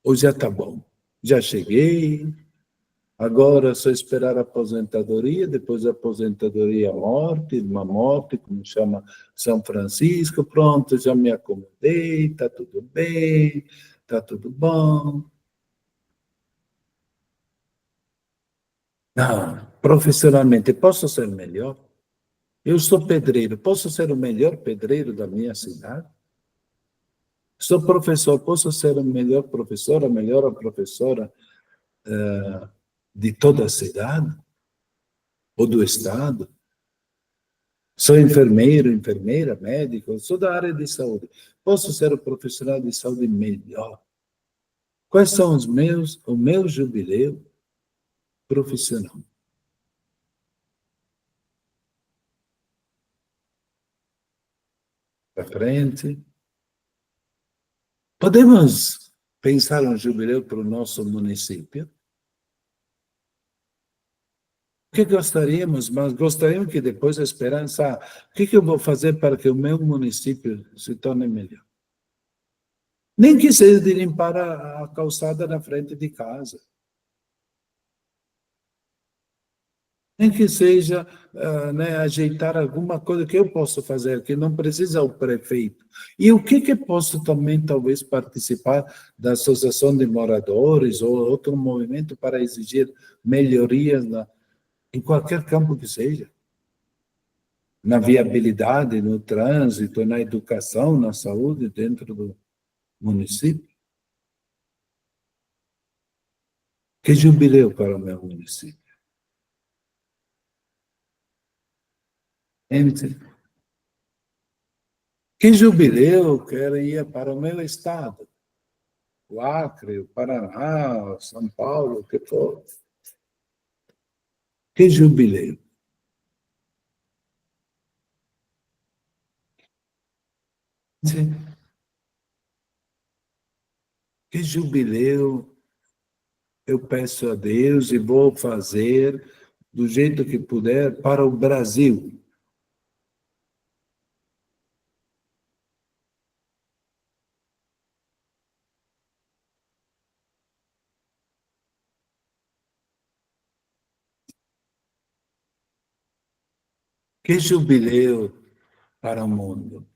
Ou já está bom? Já cheguei, agora é só esperar a aposentadoria, depois da aposentadoria a morte, uma morte, como chama São Francisco, pronto, já me acomodei, está tudo bem, está tudo bom. Não, profissionalmente, posso ser melhor? Eu sou pedreiro, posso ser o melhor pedreiro da minha cidade? Sou professor, posso ser o melhor professor, a melhor professora de toda a cidade? Ou do estado? Sou enfermeiro, enfermeira, médico, sou da área de saúde. Posso ser o profissional de saúde melhor? Quais são o meu jubileu profissional? Para frente. Podemos pensar um jubileu para o nosso município? O que gostaríamos? Mas gostaríamos que depois a esperança, o que eu vou fazer para que o meu município se torne melhor? Nem que seja de limpar a calçada na frente de casa. Nem que seja ajeitar alguma coisa que eu posso fazer, que não precisa o prefeito. E o que posso também, talvez, participar da associação de moradores ou outro movimento para exigir melhorias em qualquer campo que seja? Na viabilidade, no trânsito, na educação, na saúde, dentro do município? Que jubileu para o meu município? Que jubileu queria para o meu estado? O Acre, o Paraná, São Paulo, o que for. Que jubileu? Sim. Que jubileu eu peço a Deus e vou fazer do jeito que puder para o Brasil. Que jubileu para o mundo?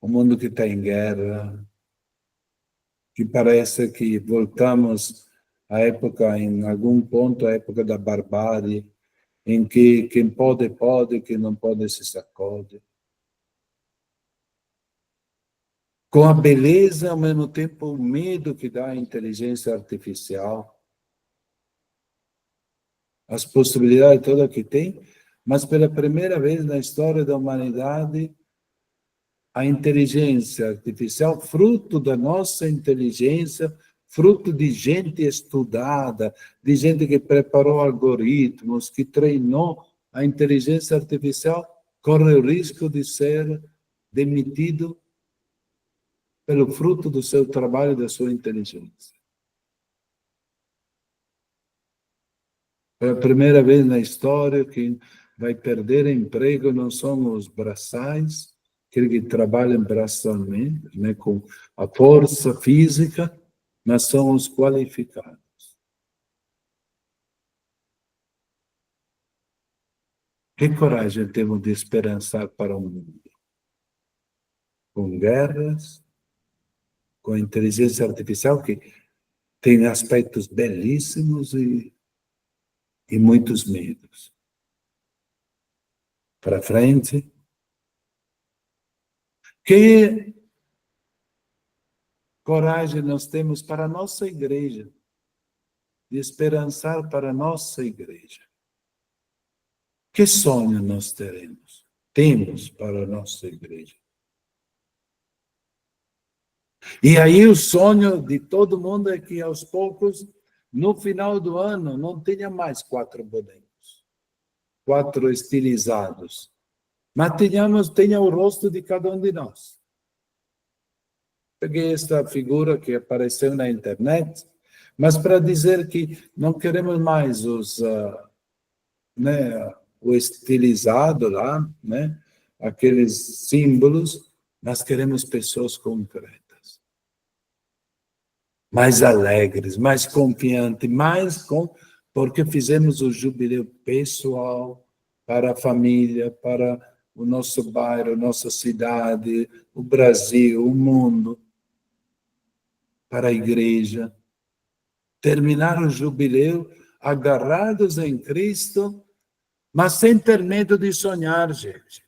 O mundo que está em guerra, que parece que voltamos à época, em algum ponto, à época da barbárie, em que quem pode, pode, quem não pode, se sacode. Com a beleza, ao mesmo tempo, o medo que dá a inteligência artificial, as possibilidades todas que tem, mas pela primeira vez na história da humanidade, a inteligência artificial, fruto da nossa inteligência, fruto de gente estudada, de gente que preparou algoritmos, que treinou a inteligência artificial, corre o risco de ser demitido pelo fruto do seu trabalho e da sua inteligência. Pela primeira vez na história, quem vai perder emprego não são os braçais, aqueles que trabalham braçalmente, com a força física, mas são os qualificados. Que coragem temos de esperançar para o mundo? Com guerras, com inteligência artificial, que tem aspectos belíssimos e muitos medos. Para frente. Que coragem nós temos para a nossa igreja, de esperançar para a nossa igreja. Que sonho nós temos para a nossa igreja. E aí o sonho de todo mundo é que aos poucos, no final do ano, não tenha mais 4 bonecos, 4 estilizados, mas tenha o rosto de cada um de nós. Peguei esta figura que apareceu na internet, mas para dizer que não queremos mais o estilizado lá, né? Aqueles símbolos, nós queremos pessoas concretas, mais alegres, mais confiantes, porque fizemos o jubileu pessoal para a família, para o nosso bairro, nossa cidade, o Brasil, o mundo, para a igreja. Terminar o jubileu agarrados em Cristo, mas sem ter medo de sonhar, gente.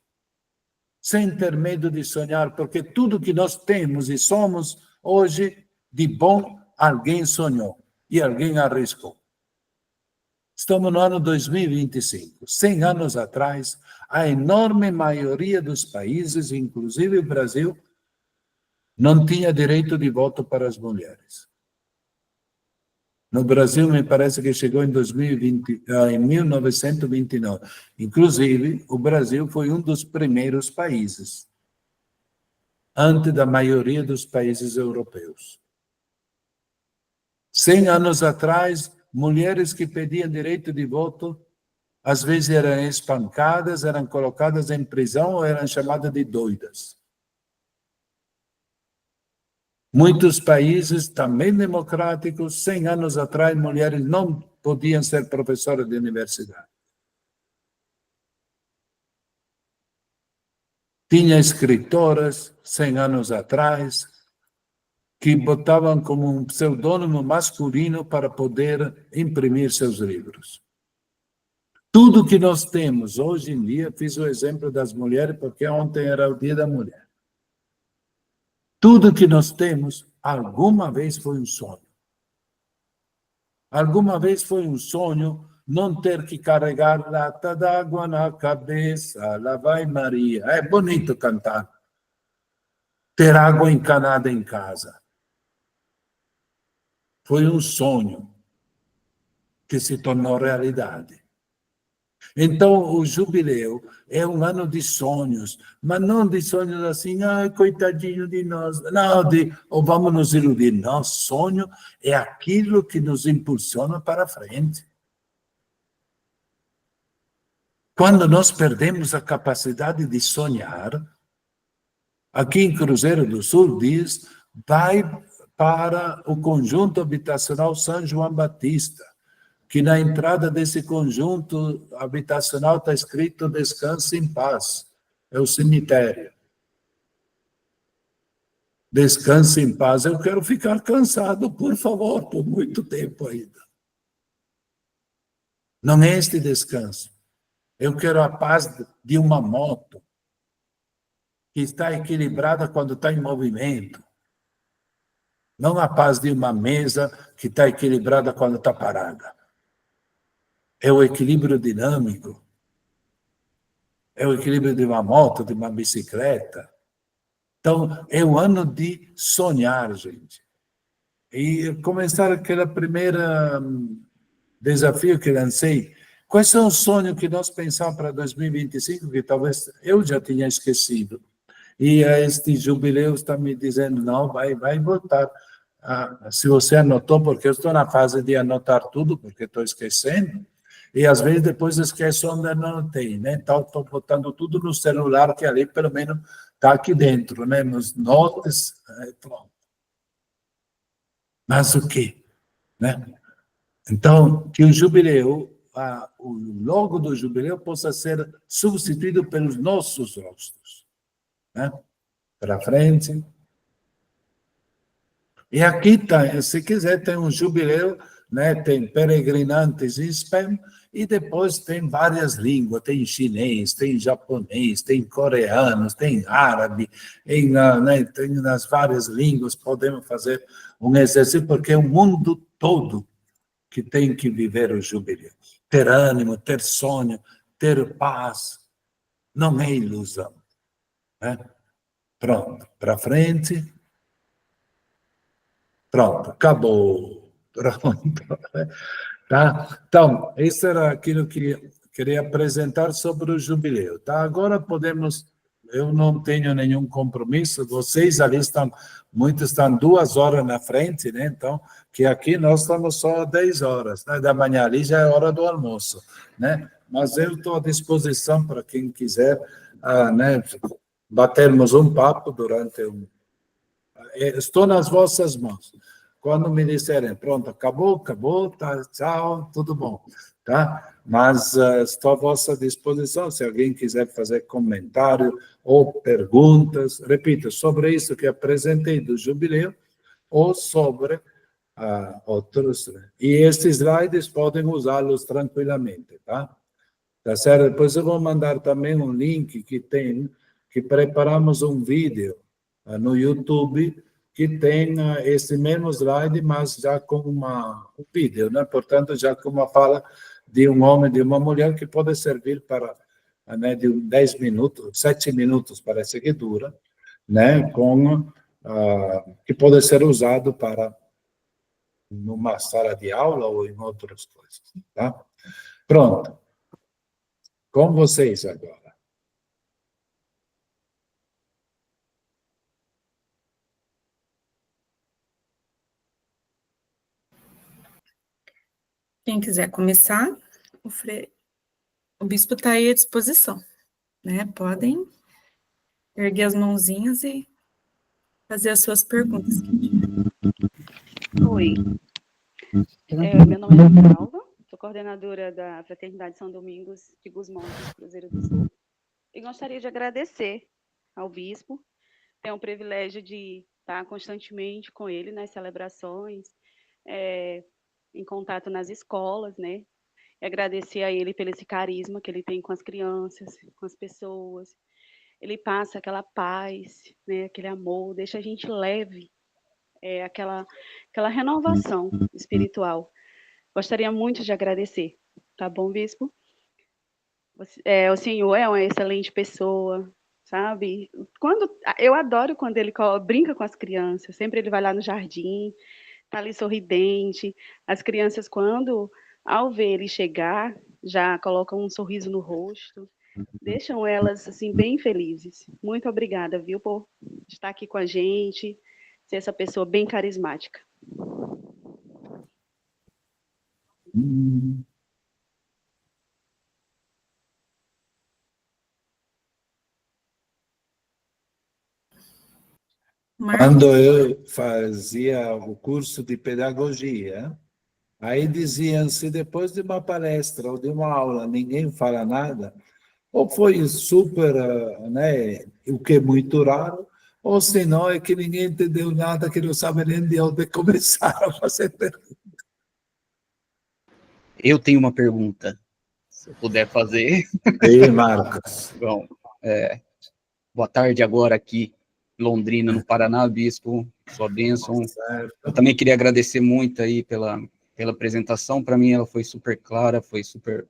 Sem ter medo de sonhar, porque tudo que nós temos e somos hoje, de bom, alguém sonhou e alguém arriscou. Estamos no ano 2025. 100 anos atrás, a enorme maioria dos países, inclusive o Brasil, não tinha direito de voto para as mulheres. No Brasil, me parece que chegou em 1929. Inclusive, o Brasil foi um dos primeiros países, antes da maioria dos países europeus. 100 anos atrás, mulheres que pediam direito de voto, às vezes eram espancadas, eram colocadas em prisão ou eram chamadas de doidas. Muitos países, também democráticos, 100 anos atrás, mulheres não podiam ser professoras de universidade. Tinha escritoras, 100 anos atrás, que botavam como um pseudônimo masculino para poder imprimir seus livros. Tudo que nós temos hoje em dia, fiz o exemplo das mulheres, porque ontem era o Dia da Mulher. Tudo que nós temos, alguma vez foi um sonho. Alguma vez foi um sonho não ter que carregar lata d'água na cabeça, lá vai Maria. É bonito cantar. Ter água encanada em casa. Foi um sonho que se tornou realidade. Então, o jubileu é um ano de sonhos, mas não de sonhos assim, ai, coitadinho de nós, não, ou vamos nos iludir. Não, sonho é aquilo que nos impulsiona para frente. Quando nós perdemos a capacidade de sonhar, aqui em Cruzeiro do Sul diz, vai para o conjunto habitacional São João Batista, que na entrada desse conjunto habitacional está escrito descanse em paz. É o cemitério. Descanse em paz. Eu quero ficar cansado, por favor, por muito tempo ainda. Não é este descanso. Eu quero a paz de uma moto, que está equilibrada quando está em movimento. Não a paz de uma mesa que está equilibrada quando está parada. É o equilíbrio dinâmico. É o equilíbrio de uma moto, de uma bicicleta. Então, é o ano de sonhar, gente. E começar aquele primeiro desafio que lancei. Quais são os sonhos que nós pensamos para 2025, que talvez eu já tinha esquecido? E este jubileu está me dizendo, não, vai voltar. Se você anotou, porque eu estou na fase de anotar tudo, porque estou esquecendo, e às vezes depois esqueço onde anotei, né? Então, estou botando tudo no celular, que ali pelo menos está aqui dentro, né? Nos notes, pronto. Mas o quê? Né? Então, que o jubileu o logo do jubileu possa ser substituído pelos nossos rostos, né? Para frente. E aqui, tá, se quiser, tem um jubileu, né? Tem peregrinantes em spam, e depois tem várias línguas, tem chinês, tem japonês, tem coreanos, tem árabe, né, tem nas várias línguas, podemos fazer um exercício, porque é o mundo todo que tem que viver o jubileu. Ter ânimo, ter sonho, ter paz, não é ilusão, né? Pronto, para frente. Pronto, acabou. Pronto. Tá? Então, isso era aquilo que queria apresentar sobre o jubileu. Tá? Agora podemos, eu não tenho nenhum compromisso, vocês ali estão, muitos estão 2 horas na frente, né? Então, que aqui nós estamos só 10 horas, né? Da manhã, ali já é hora do almoço, né? Mas eu estou à disposição para quem quiser, né, batermos um papo durante estou nas vossas mãos. Quando me disserem, pronto, acabou, tá, tchau, tudo bom, tá? Mas estou à vossa disposição, se alguém quiser fazer comentário ou perguntas, repito, sobre isso que apresentei do jubileu, ou sobre outros, né? E estes slides podem usá-los tranquilamente, tá? Tá certo? Depois eu vou mandar também um link que preparamos um vídeo no YouTube, que tem esse mesmo slide, mas já com um vídeo, né? Portanto, já com uma fala de um homem, de uma mulher, que pode servir para, né, de 10 minutos, 7 minutos, parece que dura, né? Que pode ser usado para numa sala de aula ou em outras coisas, tá? Pronto. Com vocês agora. Quem quiser começar, o bispo está aí à disposição, né? Podem erguer as mãozinhas e fazer as suas perguntas. Oi. Meu nome é Ana Alva, sou coordenadora da Fraternidade São Domingos de Gusmão, Cruzeiro do Sul. E gostaria de agradecer ao bispo. Tenho o privilégio de estar constantemente com ele nas celebrações, em contato nas escolas, né? E agradecer a ele pelo esse carisma que ele tem com as crianças, com as pessoas. Ele passa aquela paz, né? Aquele amor, deixa a gente leve, aquela renovação espiritual. Gostaria muito de agradecer, tá bom, bispo? O senhor é uma excelente pessoa, sabe? Eu adoro quando ele brinca com as crianças, sempre ele vai lá no jardim, tá ali sorridente. As crianças, ao ver ele chegar, já colocam um sorriso no rosto, deixam elas, assim, bem felizes. Muito obrigada, viu, por estar aqui com a gente, ser essa pessoa bem carismática. Quando eu fazia o curso de pedagogia, aí diziam-se, depois de uma palestra ou de uma aula, ninguém fala nada, ou foi super, né, o que é muito raro, ou se não, é que ninguém entendeu nada, que não sabe nem de onde começar a fazer pergunta. Eu tenho uma pergunta, se eu puder fazer. Ei, Marcos. Bom, boa tarde agora aqui, Londrina, no Paraná, bispo, sua bênção. Eu também queria agradecer muito aí pela apresentação. Para mim ela foi super clara, foi super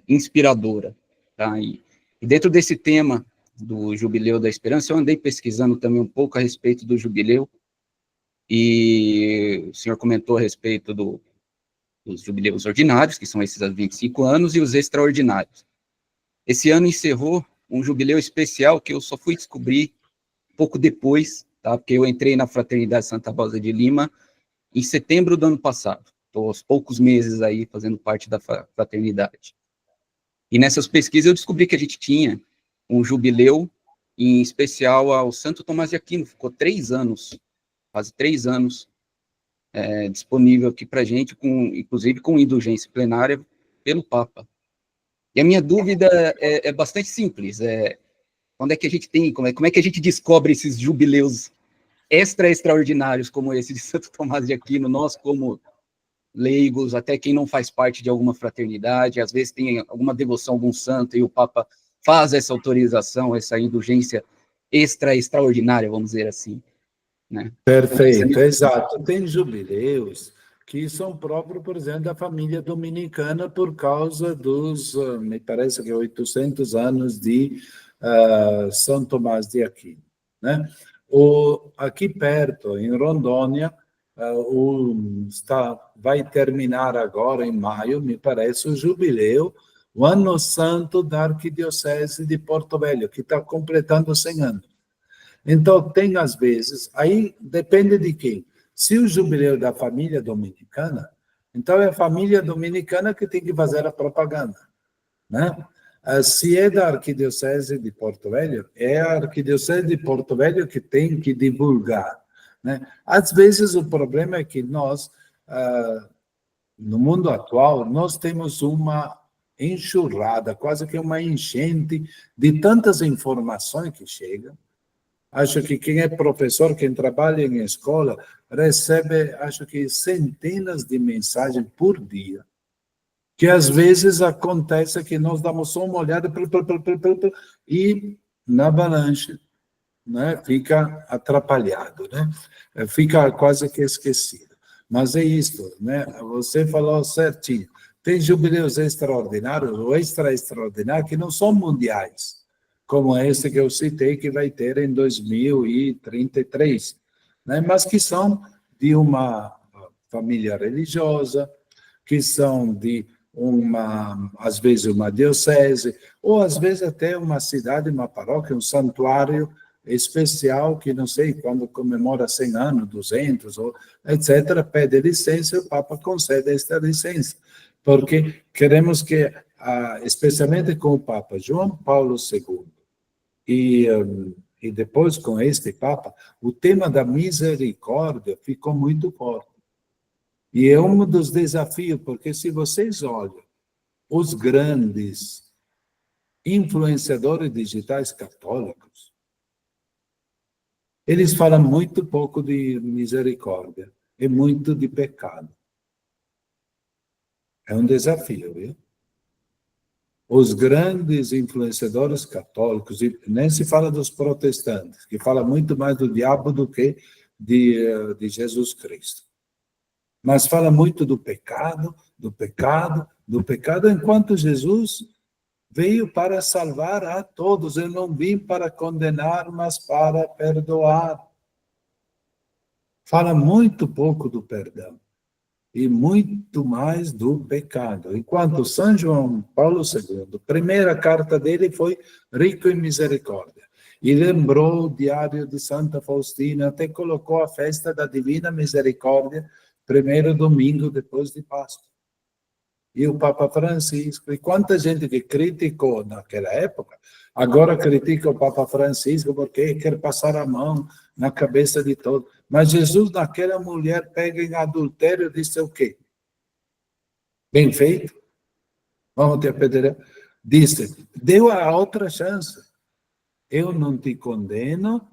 inspiradora, tá? E dentro desse tema do Jubileu da Esperança, eu andei pesquisando também um pouco a respeito do Jubileu, e o senhor comentou a respeito dos jubileus ordinários, que são esses há 25 anos, e os extraordinários. Esse ano encerrou um jubileu especial que eu só fui descobrir pouco depois, tá? Porque eu entrei na Fraternidade Santa Rosa de Lima em setembro do ano passado. Estou aos poucos meses aí fazendo parte da fraternidade. E nessas pesquisas eu descobri que a gente tinha um jubileu em especial ao Santo Tomás de Aquino. Ficou 3 anos, quase 3 anos, disponível aqui para a gente, inclusive com indulgência plenária pelo Papa. E a minha dúvida é bastante simples, quando é que a gente tem, como é que a gente descobre esses jubileus extraordinários como esse de Santo Tomás de Aquino, nós como leigos, até quem não faz parte de alguma fraternidade, às vezes tem alguma devoção a algum santo e o Papa faz essa autorização, essa indulgência extraordinária, vamos dizer assim, né? Perfeito, exato. Tem jubileus que são próprios, por exemplo, da família dominicana por causa dos, me parece que 800 anos de São Tomás de Aquino, né? Aqui perto, em Rondônia, vai terminar agora, em maio, me parece, o jubileu, o Ano Santo da Arquidiocese de Porto Velho, que está completando 100 anos. Então, tem às vezes, aí depende de quem. Se o jubileu da família dominicana, então é a família dominicana que tem que fazer a propaganda, né? Se é da Arquidiocese de Porto Velho, é a Arquidiocese de Porto Velho que tem que divulgar, né? Às vezes o problema é que nós, no mundo atual, nós temos uma enxurrada, quase que uma enchente de tantas informações que chegam. Acho que quem é professor, quem trabalha em escola, recebe, acho que centenas de mensagens por dia, que às vezes acontece que nós damos só uma olhada e na avalanche, né, fica atrapalhado, né? Fica quase que esquecido. Mas é isto, né? Você falou certinho. Tem jubileus extraordinários ou extraordinários que não são mundiais, como esse que eu citei, que vai ter em 2033, né? Mas que são de uma família religiosa, que são de às vezes uma diocese, ou às vezes até uma cidade, uma paróquia, um santuário especial, que não sei, quando comemora 100 anos, 200, ou etc., pede licença e o Papa concede esta licença, porque queremos que, especialmente com o Papa João Paulo II, e depois com este Papa, o tema da misericórdia ficou muito forte. E é um dos desafios, porque se vocês olham os grandes influenciadores digitais católicos, eles falam muito pouco de misericórdia e muito de pecado. É um desafio, viu? Os grandes influenciadores católicos, e nem se fala dos protestantes, que fala muito mais do diabo do que de Jesus Cristo. Mas fala muito do pecado, enquanto Jesus veio para salvar a todos. Eu não vim para condenar, mas para perdoar. Fala muito pouco do perdão e muito mais do pecado. Enquanto São João Paulo II, a primeira carta dele foi rico em misericórdia. E lembrou o diário de Santa Faustina, até colocou a festa da Divina Misericórdia, primeiro domingo depois de Páscoa. E o Papa Francisco, e quanta gente que criticou naquela época, agora critica o Papa Francisco porque quer passar a mão na cabeça de todos. Mas Jesus, naquela mulher, pega em adultério e disse o quê? Bem feito? Vamos te apedrejar? Disse, deu a outra chance. Eu não te condeno,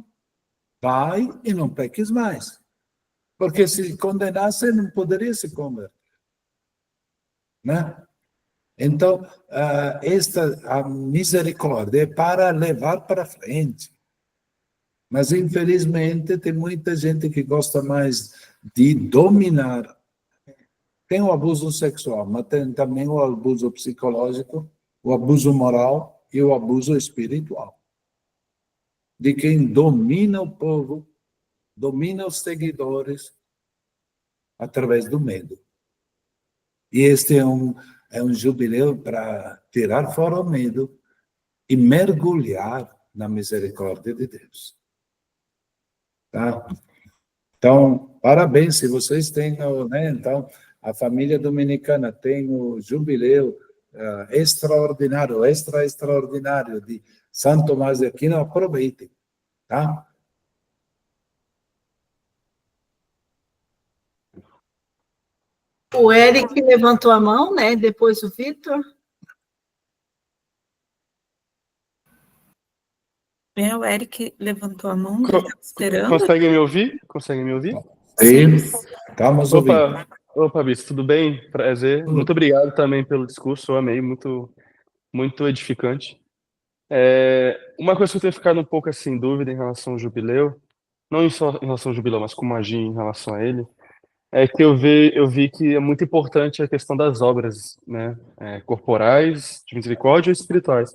vai e não peques mais. Porque se condenasse, não poderia se converter. Né? Então, a misericórdia é para levar para frente. Mas, infelizmente, tem muita gente que gosta mais de dominar. Tem o abuso sexual, mas tem também o abuso psicológico, o abuso moral e o abuso espiritual. De quem domina o povo, domina os seguidores através do medo. E este é um jubileu para tirar fora o medo e mergulhar na misericórdia de Deus. Tá? Então, parabéns, se vocês têm, né? Então, a família dominicana tem o jubileu extraordinário de São Tomás de Aquino, aproveitem, tá? O Eric levantou a mão, né? Depois o Vitor. O Eric levantou a mão, ele estava esperando. Conseguem me ouvir? Conseguem me ouvir? Sim, estamos ouvindo. Opa, Bispo, tudo bem? Prazer. Muito obrigado também pelo discurso, eu amei, muito, muito edificante. Uma coisa que eu tenho ficado um pouco assim, em dúvida em relação ao jubileu, não só em relação ao jubileu, mas como agir em relação a ele, é que eu vi que é muito importante a questão das obras, né, corporais, de misericórdia e espirituais.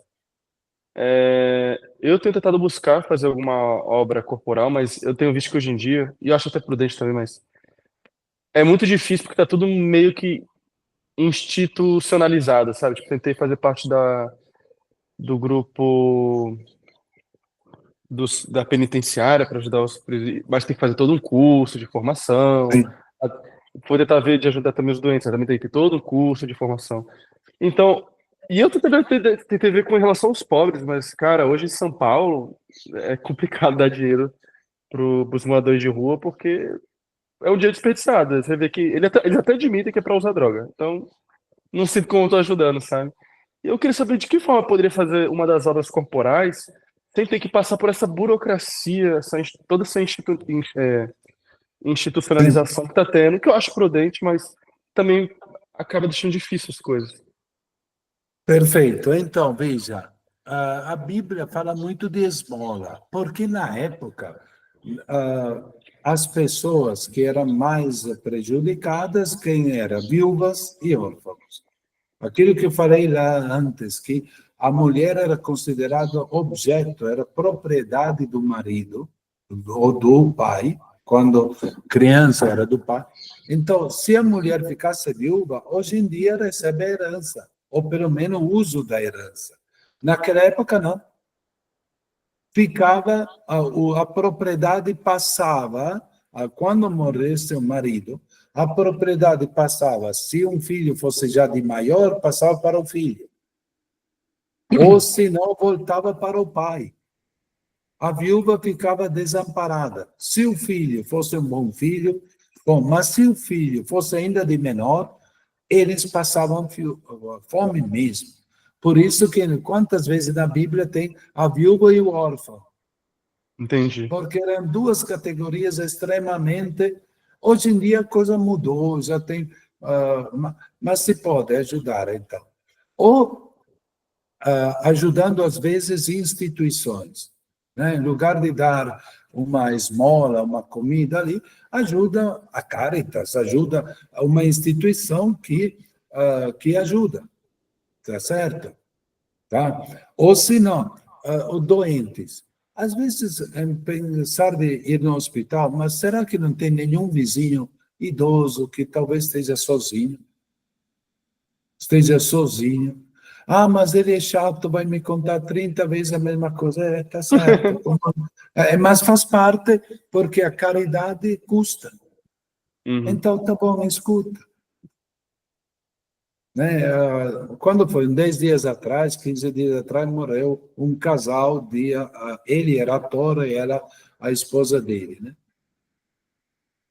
Eu tenho tentado buscar fazer alguma obra corporal, mas eu tenho visto que hoje em dia, e eu acho até prudente também, mas é muito difícil porque tá tudo meio que institucionalizado, sabe? Tipo, tentei fazer parte do grupo da penitenciária para ajudar os presídios, mas tem que fazer todo um curso de formação. Poder tentar ver de ajudar também os doentes, também tem que ter todo um curso de formação. Então, e eu tentei ver com relação aos pobres, mas, cara, hoje em São Paulo é complicado dar dinheiro pros moradores de rua, porque é um dinheiro desperdiçado. Você vê que eles até admitem que é para usar droga. Então, não sinto como eu tô ajudando, sabe? E eu queria saber de que forma eu poderia fazer uma das obras corporais sem ter que passar por essa burocracia, toda essa institucionalização que está tendo, que eu acho prudente, mas também acaba deixando difícil as coisas. Perfeito. Então, veja, a Bíblia fala muito de esmola, porque na época as pessoas que eram mais prejudicadas, quem eram? Viúvas e órfãos. Aquilo que eu falei lá antes, que a mulher era considerada objeto, era propriedade do marido ou do pai, quando criança era do pai. Então, se a mulher ficasse viúva, hoje em dia recebe a herança, ou pelo menos o uso da herança. Naquela época, não. Ficava, a propriedade passava, quando morresse o marido, a propriedade passava, se um filho fosse já de maior, passava para o filho. Ou se não, voltava para o pai. A viúva ficava desamparada. Se o filho fosse um bom filho, bom, mas se o filho fosse ainda de menor, eles passavam fome mesmo. Por isso que quantas vezes na Bíblia tem a viúva e o órfão. Entendi. Porque eram duas categorias extremamente... Hoje em dia a coisa mudou, já tem... mas se pode ajudar, então. Ou ajudando, às vezes, instituições. Né? Em lugar de dar uma esmola, uma comida ali, ajuda a Caritas, ajuda uma instituição que ajuda. Tá certo? Tá? Ou se não, os doentes. Às vezes, pensar de ir no hospital, mas será que não tem nenhum vizinho idoso que talvez esteja sozinho? Ah, mas ele é chato, vai me contar 30 vezes a mesma coisa. Tá certo. Mas faz parte, porque a caridade custa. Então, tá bom, escuta. Né? Quando foi? 10 dias atrás, 15 dias atrás, morreu um casal, ele era ator e ela a esposa dele,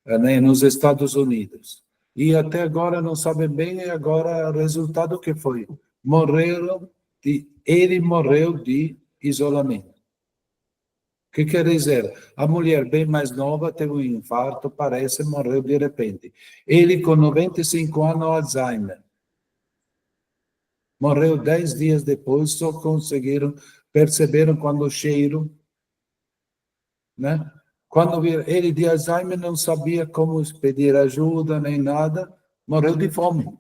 né? Nos Estados Unidos. E até agora não sabem bem, e agora o resultado que foi? Ele morreu de isolamento. O que quer dizer? A mulher bem mais nova teve um infarto, parece, morreu de repente. Ele com 95 anos, Alzheimer. Morreu 10 dias depois, só perceberam quando o cheiro, né? Quando ele de Alzheimer não sabia como pedir ajuda nem nada, morreu de fome.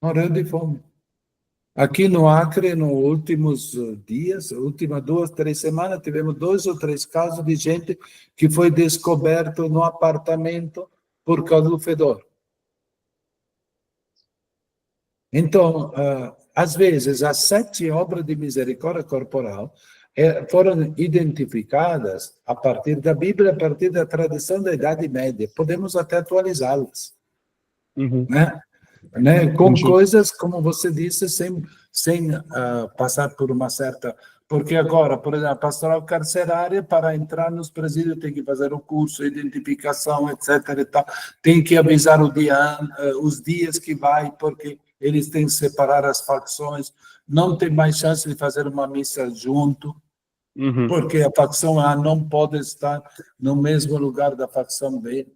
Morreu de fome. Aqui no Acre, nos últimos dias, últimas 2, 3 semanas, tivemos 2 ou 3 casos de gente que foi descoberto no apartamento por causa do fedor. Então, às vezes, as 7 obras de misericórdia corporal foram identificadas a partir da Bíblia, a partir da tradição da Idade Média. Podemos até atualizá-las. Né? Com coisas, como você disse, sem passar por uma certa Porque agora, por exemplo, a pastoral carcerária, para entrar nos presídios, tem que fazer o curso, identificação, etc. e tal. Tem que avisar os dias que vai, porque eles têm que separar as facções. Não tem mais chance de fazer uma missa junto, porque a facção A não pode estar no mesmo lugar da facção B,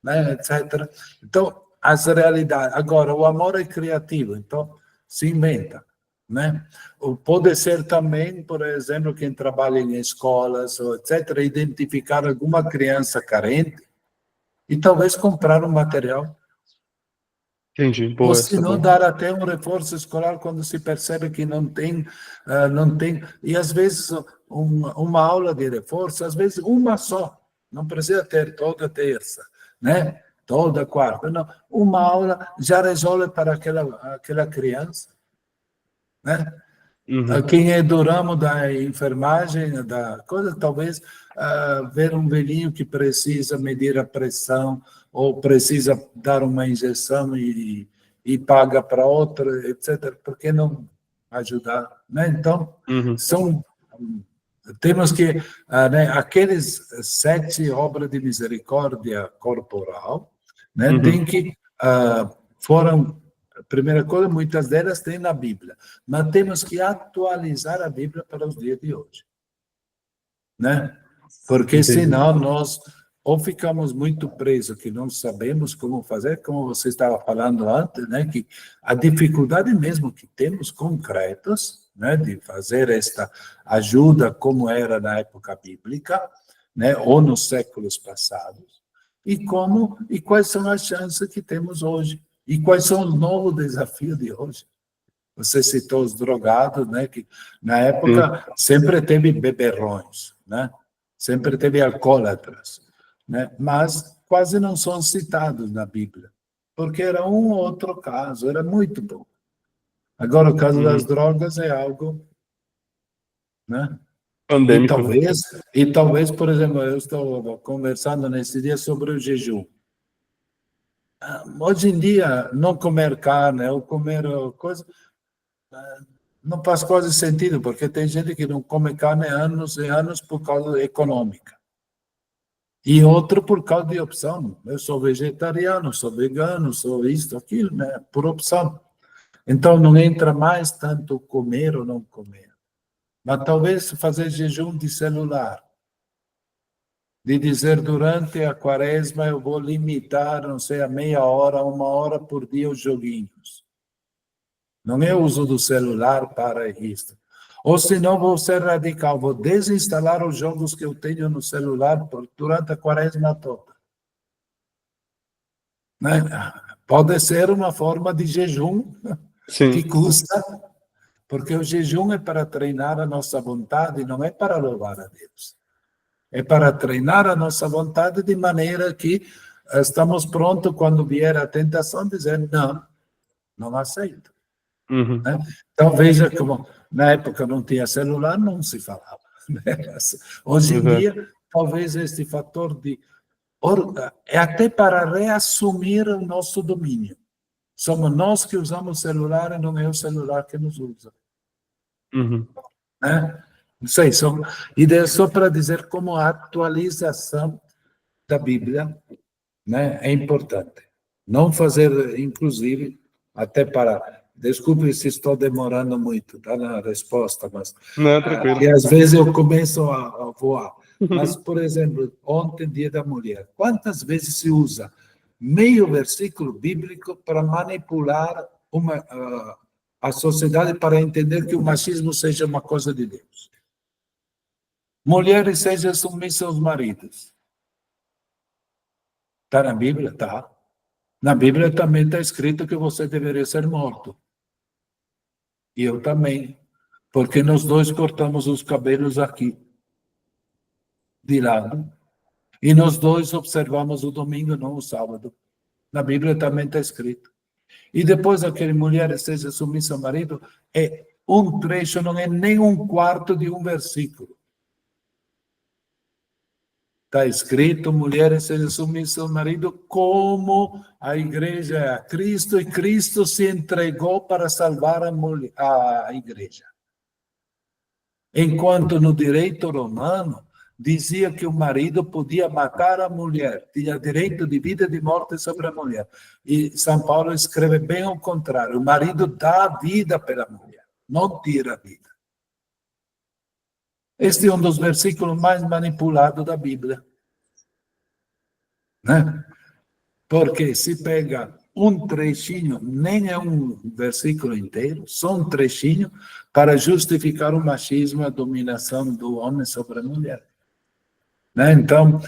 né, etc. Então, as realidades. Agora, o amor é criativo, então se inventa, né? Pode ser também, por exemplo, quem trabalha em escolas, ou etc., identificar alguma criança carente e talvez comprar um material. Entendi, Ou boa, se essa é não, boa. dar até um reforço escolar quando se percebe que não tem, e às vezes uma aula de reforço, às vezes uma só, não precisa ter toda terça, né? Toda quarta, não. Uma aula já resolve para aquela criança, né? Quem é do ramo da enfermagem, da coisa, talvez ver um velhinho que precisa medir a pressão ou precisa dar uma injeção e paga para outra, etc. Por que não ajudar, né? Então, temos que, né, aqueles 7 obras de misericórdia corporal, né, tem que, foram, a primeira coisa, muitas delas tem na Bíblia, mas temos que atualizar a Bíblia para os dias de hoje, né? Porque senão nós ou ficamos muito presos, que não sabemos como fazer, como você estava falando antes, né, que a dificuldade mesmo que temos concretas, né, de fazer esta ajuda como era na época bíblica, né, ou nos séculos passados, e quais são as chances que temos hoje, e quais são os novos desafios de hoje. Você citou os drogados, né, que na época sempre teve beberrões, né, sempre teve alcoólatras, né, mas quase não são citados na Bíblia, porque era um ou outro caso, era muito pouco. Agora, o caso das drogas é algo, né? Pandêmico, E talvez, por exemplo, eu estou conversando nesse dia sobre o jejum. Hoje em dia, não comer carne ou comer coisa não faz quase sentido, porque tem gente que não come carne há anos e anos por causa econômica. E outro por causa de opção. Eu sou vegetariano, sou vegano, sou isto, aquilo, né? Por opção. Então, não entra mais tanto comer ou não comer. Mas talvez fazer jejum de celular. De dizer, durante a quaresma, eu vou limitar, não sei, a meia hora, 1 hora por dia os joguinhos. Não é o uso do celular para isso. Ou se não, vou ser radical, vou desinstalar os jogos que eu tenho no celular durante a quaresma toda. Né? Pode ser uma forma de jejum que custa, porque o jejum é para treinar a nossa vontade, não é para louvar a Deus. É para treinar a nossa vontade de maneira que estamos prontos quando vier a tentação, dizer não aceito. Né? Então, veja como na época não tinha celular, não se falava. Né? Hoje em dia, talvez este fator é até para reassumir o nosso domínio. Somos nós que usamos o celular e não é o celular que nos usa. Né? Não sei, só para dizer como a atualização da Bíblia, né, é importante. Não fazer, inclusive, até para... Desculpe se estou demorando muito, tá, na resposta, mas... Não, tranquilo. E às vezes eu começo a voar. Mas, por exemplo, ontem, Dia da Mulher, quantas vezes se usa meio versículo bíblico para manipular a sociedade para entender que o machismo seja uma coisa de Deus? Mulheres sejam submissas aos maridos. Está na Bíblia? Está. Na Bíblia também está escrito que você deveria ser morto. E eu também. Porque nós dois cortamos os cabelos aqui, de lado. E nós dois observamos o domingo, não o sábado. Na Bíblia também está escrito. E depois aquele mulher seja submissa ao marido, é um trecho, não é nem 1/4 de um versículo. Está escrito, mulheres sejam submissas ao marido, como a igreja é a Cristo, e Cristo se entregou para salvar a igreja. Enquanto no direito romano dizia que o marido podia matar a mulher, tinha direito de vida e de morte sobre a mulher. E São Paulo escreve bem ao contrário: o marido dá a vida pela mulher, não tira a vida. Este é um dos versículos mais manipulados da Bíblia, né? Porque se pega um trechinho, nem é um versículo inteiro, só um trechinho, para justificar o machismo e a dominação do homem sobre a mulher. Né? Então,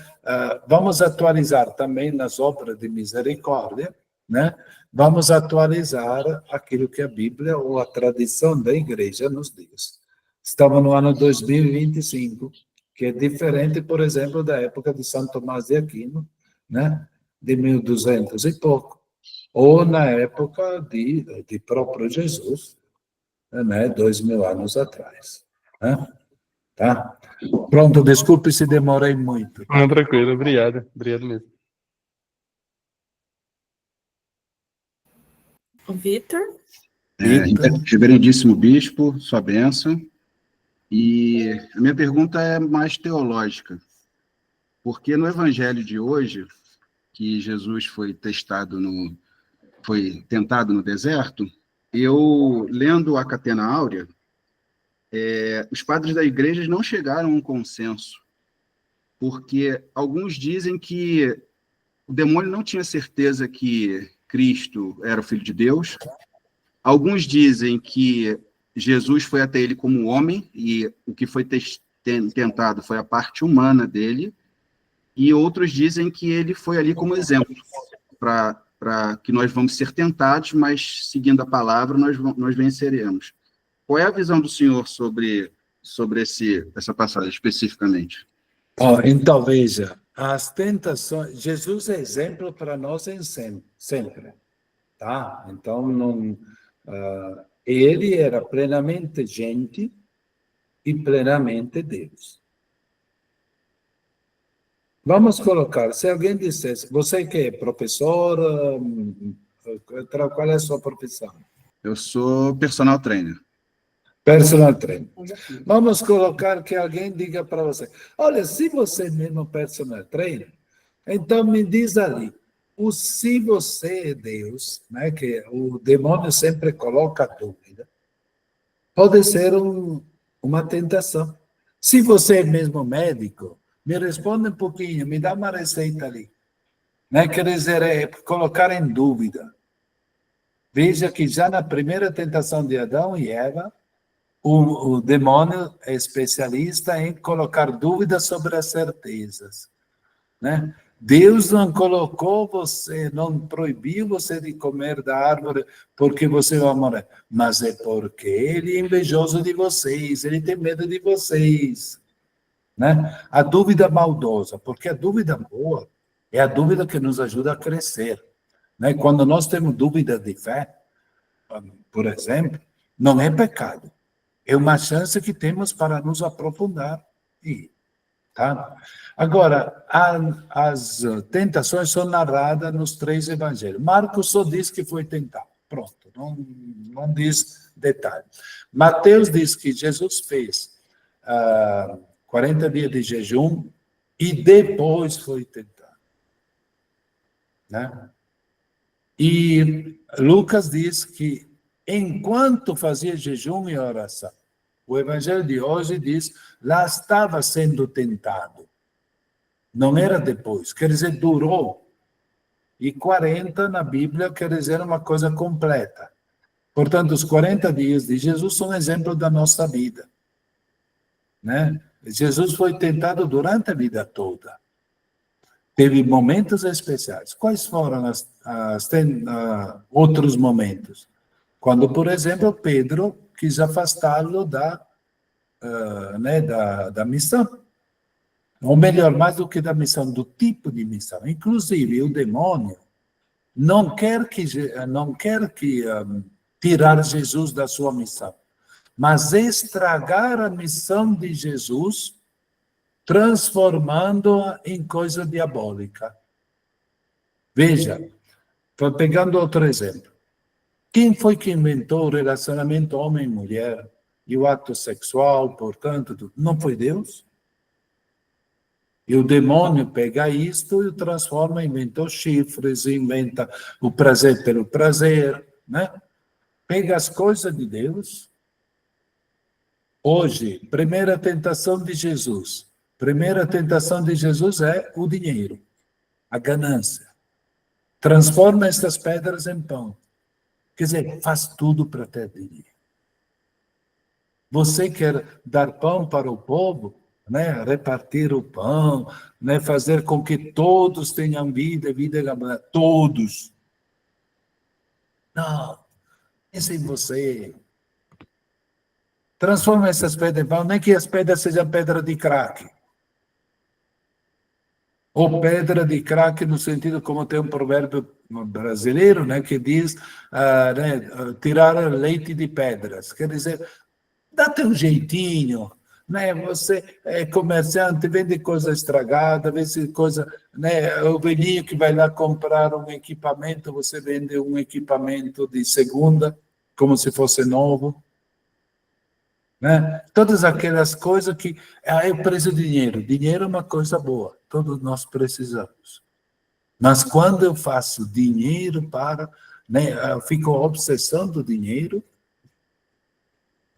vamos atualizar também nas obras de misericórdia, né? Vamos atualizar aquilo que a Bíblia ou a tradição da igreja nos diz. Estamos no ano 2025, que é diferente, por exemplo, da época de São Tomás de Aquino, né? De 1200 e pouco, ou na época de próprio Jesus, né? 2000 anos atrás. Né? Tá? Pronto, desculpe se demorei muito. Não, tranquilo, obrigado. Obrigado mesmo. O Vitor? Reverendíssimo Bispo, sua bênção. E a minha pergunta é mais teológica, porque no Evangelho de hoje, que Jesus foi tentado no deserto, eu, lendo a Catena Áurea, os padres da igreja não chegaram a um consenso, porque alguns dizem que o demônio não tinha certeza que Cristo era o Filho de Deus, alguns dizem que Jesus foi até ele como homem, e o que foi tentado foi a parte humana dele, e outros dizem que ele foi ali como exemplo, para que nós vamos ser tentados, mas seguindo a palavra nós venceremos. Qual é a visão do senhor sobre essa passagem especificamente? Então, veja, as tentações, Jesus é exemplo para nós sempre, tá? Então, ele era plenamente gente e plenamente Deus. Vamos colocar, se alguém dissesse, você que é professor, qual é a sua profissão? Eu sou personal trainer. Personal trainer. Vamos colocar que alguém diga para você, olha, se você mesmo é personal trainer, então me diz ali, se você é Deus, né, que o demônio sempre coloca dúvida, pode ser uma tentação. Se você é mesmo médico, me responde um pouquinho, me dá uma receita ali. Né? Quer dizer, é colocar em dúvida. Veja que já na primeira tentação de Adão e Eva, o demônio é especialista em colocar dúvidas sobre as certezas. Né? Deus não colocou você, não proibiu você de comer da árvore porque você vai morrer, mas é porque ele é invejoso de vocês, ele tem medo de vocês. Né? A dúvida maldosa, porque a dúvida boa é a dúvida que nos ajuda a crescer. Né? Quando nós temos dúvida de fé, por exemplo, não é pecado. É uma chance que temos para nos aprofundar. Tá? Agora, as tentações são narradas nos 3 evangelhos. Marcos só diz que foi tentado. Pronto, não diz detalhe. Mateus diz que Jesus fez 40 dias de jejum e depois foi tentado. Né? E Lucas diz que enquanto fazia jejum e oração, o evangelho de hoje diz, lá estava sendo tentado. Não era depois, quer dizer, durou. E 40 na Bíblia quer dizer uma coisa completa. Portanto, os 40 dias de Jesus são exemplo da nossa vida. Né? Jesus foi tentado durante a vida toda. Teve momentos especiais. Quais foram outros momentos? Quando, por exemplo, Pedro quis afastá-lo da missão. Ou melhor, mais do que da missão, do tipo de missão. Inclusive, o demônio não quer tirar Jesus da sua missão, mas estragar a missão de Jesus, transformando-a em coisa diabólica. Veja, pegando outro exemplo. Quem foi que inventou o relacionamento homem e mulher e o ato sexual, portanto, não foi Deus? E o demônio pega isto e o transforma, inventa os chifres, inventa o prazer pelo prazer, né? Pega as coisas de Deus. Hoje, primeira tentação de Jesus. Primeira tentação de Jesus é o dinheiro, a ganância. Transforma essas pedras em pão. Quer dizer, faz tudo para ter dinheiro. Você quer dar pão para o povo, né? Repartir o pão, né? Fazer com que todos tenham vida, vida e abundância. Todos. Não, pense em você. Transforma essas pedras em pão, nem que as pedras sejam pedra de crack. Ou pedra de crack no sentido como tem um provérbio brasileiro, né, que diz né, tirar leite de pedras. Quer dizer, dá-te um jeitinho, né? Você é comerciante, vende coisa estragada, vende coisa, né? O velhinho que vai lá comprar um equipamento, você vende um equipamento de segunda, como se fosse novo. Né? Todas aquelas coisas que eu preciso de dinheiro. Dinheiro é uma coisa boa, todos nós precisamos. Mas quando eu faço dinheiro para, né, eu fico obsessando o dinheiro,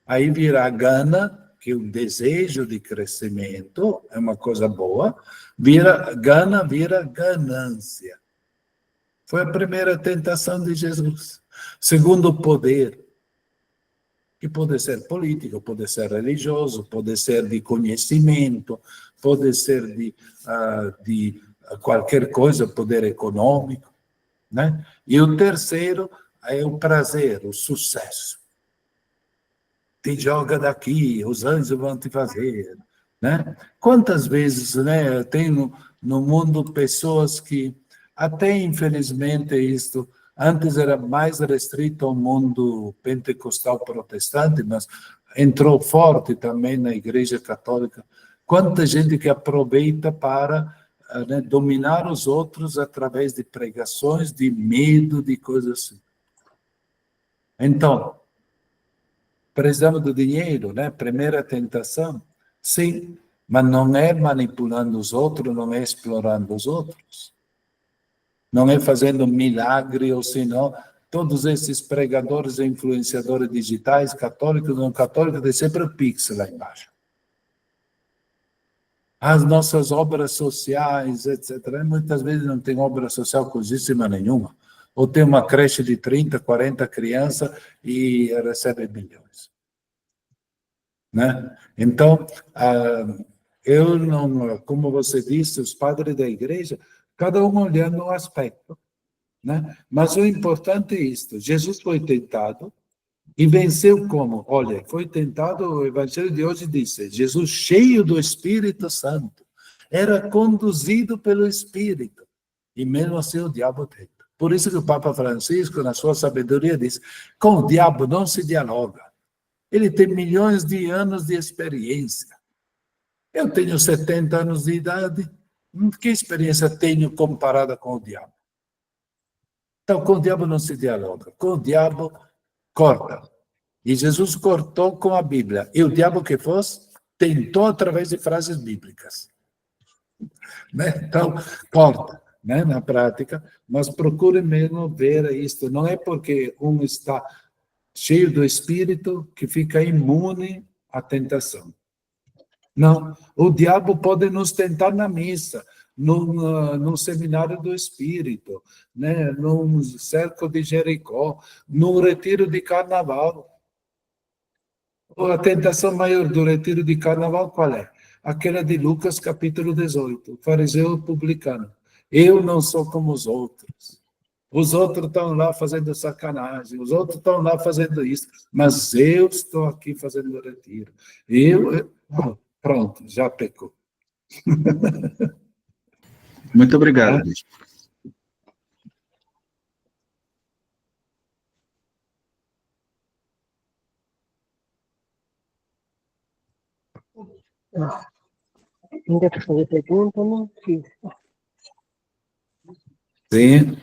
aí vira gana, que é um desejo de crescimento, é uma coisa boa, vira ganância. Foi a primeira tentação de Jesus. Segundo, o poder. Que pode ser político, pode ser religioso, pode ser de conhecimento, pode ser de qualquer coisa, poder econômico, né? E o terceiro é o prazer, o sucesso. Te joga daqui, os anjos vão te fazer, né? Quantas vezes, né, tem no mundo pessoas que, até infelizmente isto, antes era mais restrito ao mundo pentecostal protestante, mas entrou forte também na Igreja Católica. Quanta gente que aproveita para né, dominar os outros através de pregações, de medo, de coisas assim. Então, precisamos do dinheiro, né? Primeira tentação, sim, mas não é manipulando os outros, não é explorando os outros. Não é fazendo milagre, ou senão, todos esses pregadores e influenciadores digitais, católicos ou não católicos, tem sempre o Pix lá embaixo. As nossas obras sociais, etc., muitas vezes não tem obra social coisíssima nenhuma. Ou tem uma creche de 30, 40 crianças e recebe milhões. Né? Então, eu não, como você disse, os padres da igreja, cada um olhando um aspecto, né? Mas o importante é isto, Jesus foi tentado e venceu como? Olha, foi tentado, o evangelho de hoje diz, Jesus cheio do Espírito Santo, era conduzido pelo Espírito, e mesmo assim o diabo tenta. Por isso que o Papa Francisco, na sua sabedoria, diz, com o diabo não se dialoga. Ele tem milhões de anos de experiência. Eu tenho 70 anos de idade, que experiência tenho comparada com o diabo? Então, com o diabo não se dialoga. Com o diabo, corta. E Jesus cortou com a Bíblia. E o diabo que fosse, tentou através de frases bíblicas. Né? Então, corta, né, na prática. Mas procure mesmo ver isto. Não é porque um está cheio do Espírito que fica imune à tentação. Não, o diabo pode nos tentar na missa, no seminário do Espírito, né, no cerco de Jericó, no retiro de carnaval. A tentação maior do retiro de carnaval qual é? Aquela de Lucas, capítulo 18, o fariseu publicano. Eu não sou como os outros. Os outros estão lá fazendo sacanagem, os outros estão lá fazendo isso, mas eu estou aqui fazendo retiro. Pronto, já pecou. Muito obrigado, bispo. Ainda para fazer pergunta, não fiz. Sim.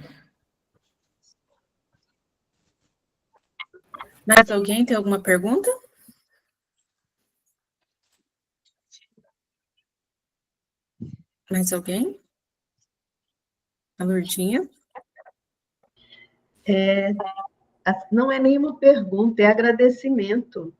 Mais alguém tem alguma pergunta? Mais alguém? A Lourdinha? Não é nenhuma pergunta, é agradecimento.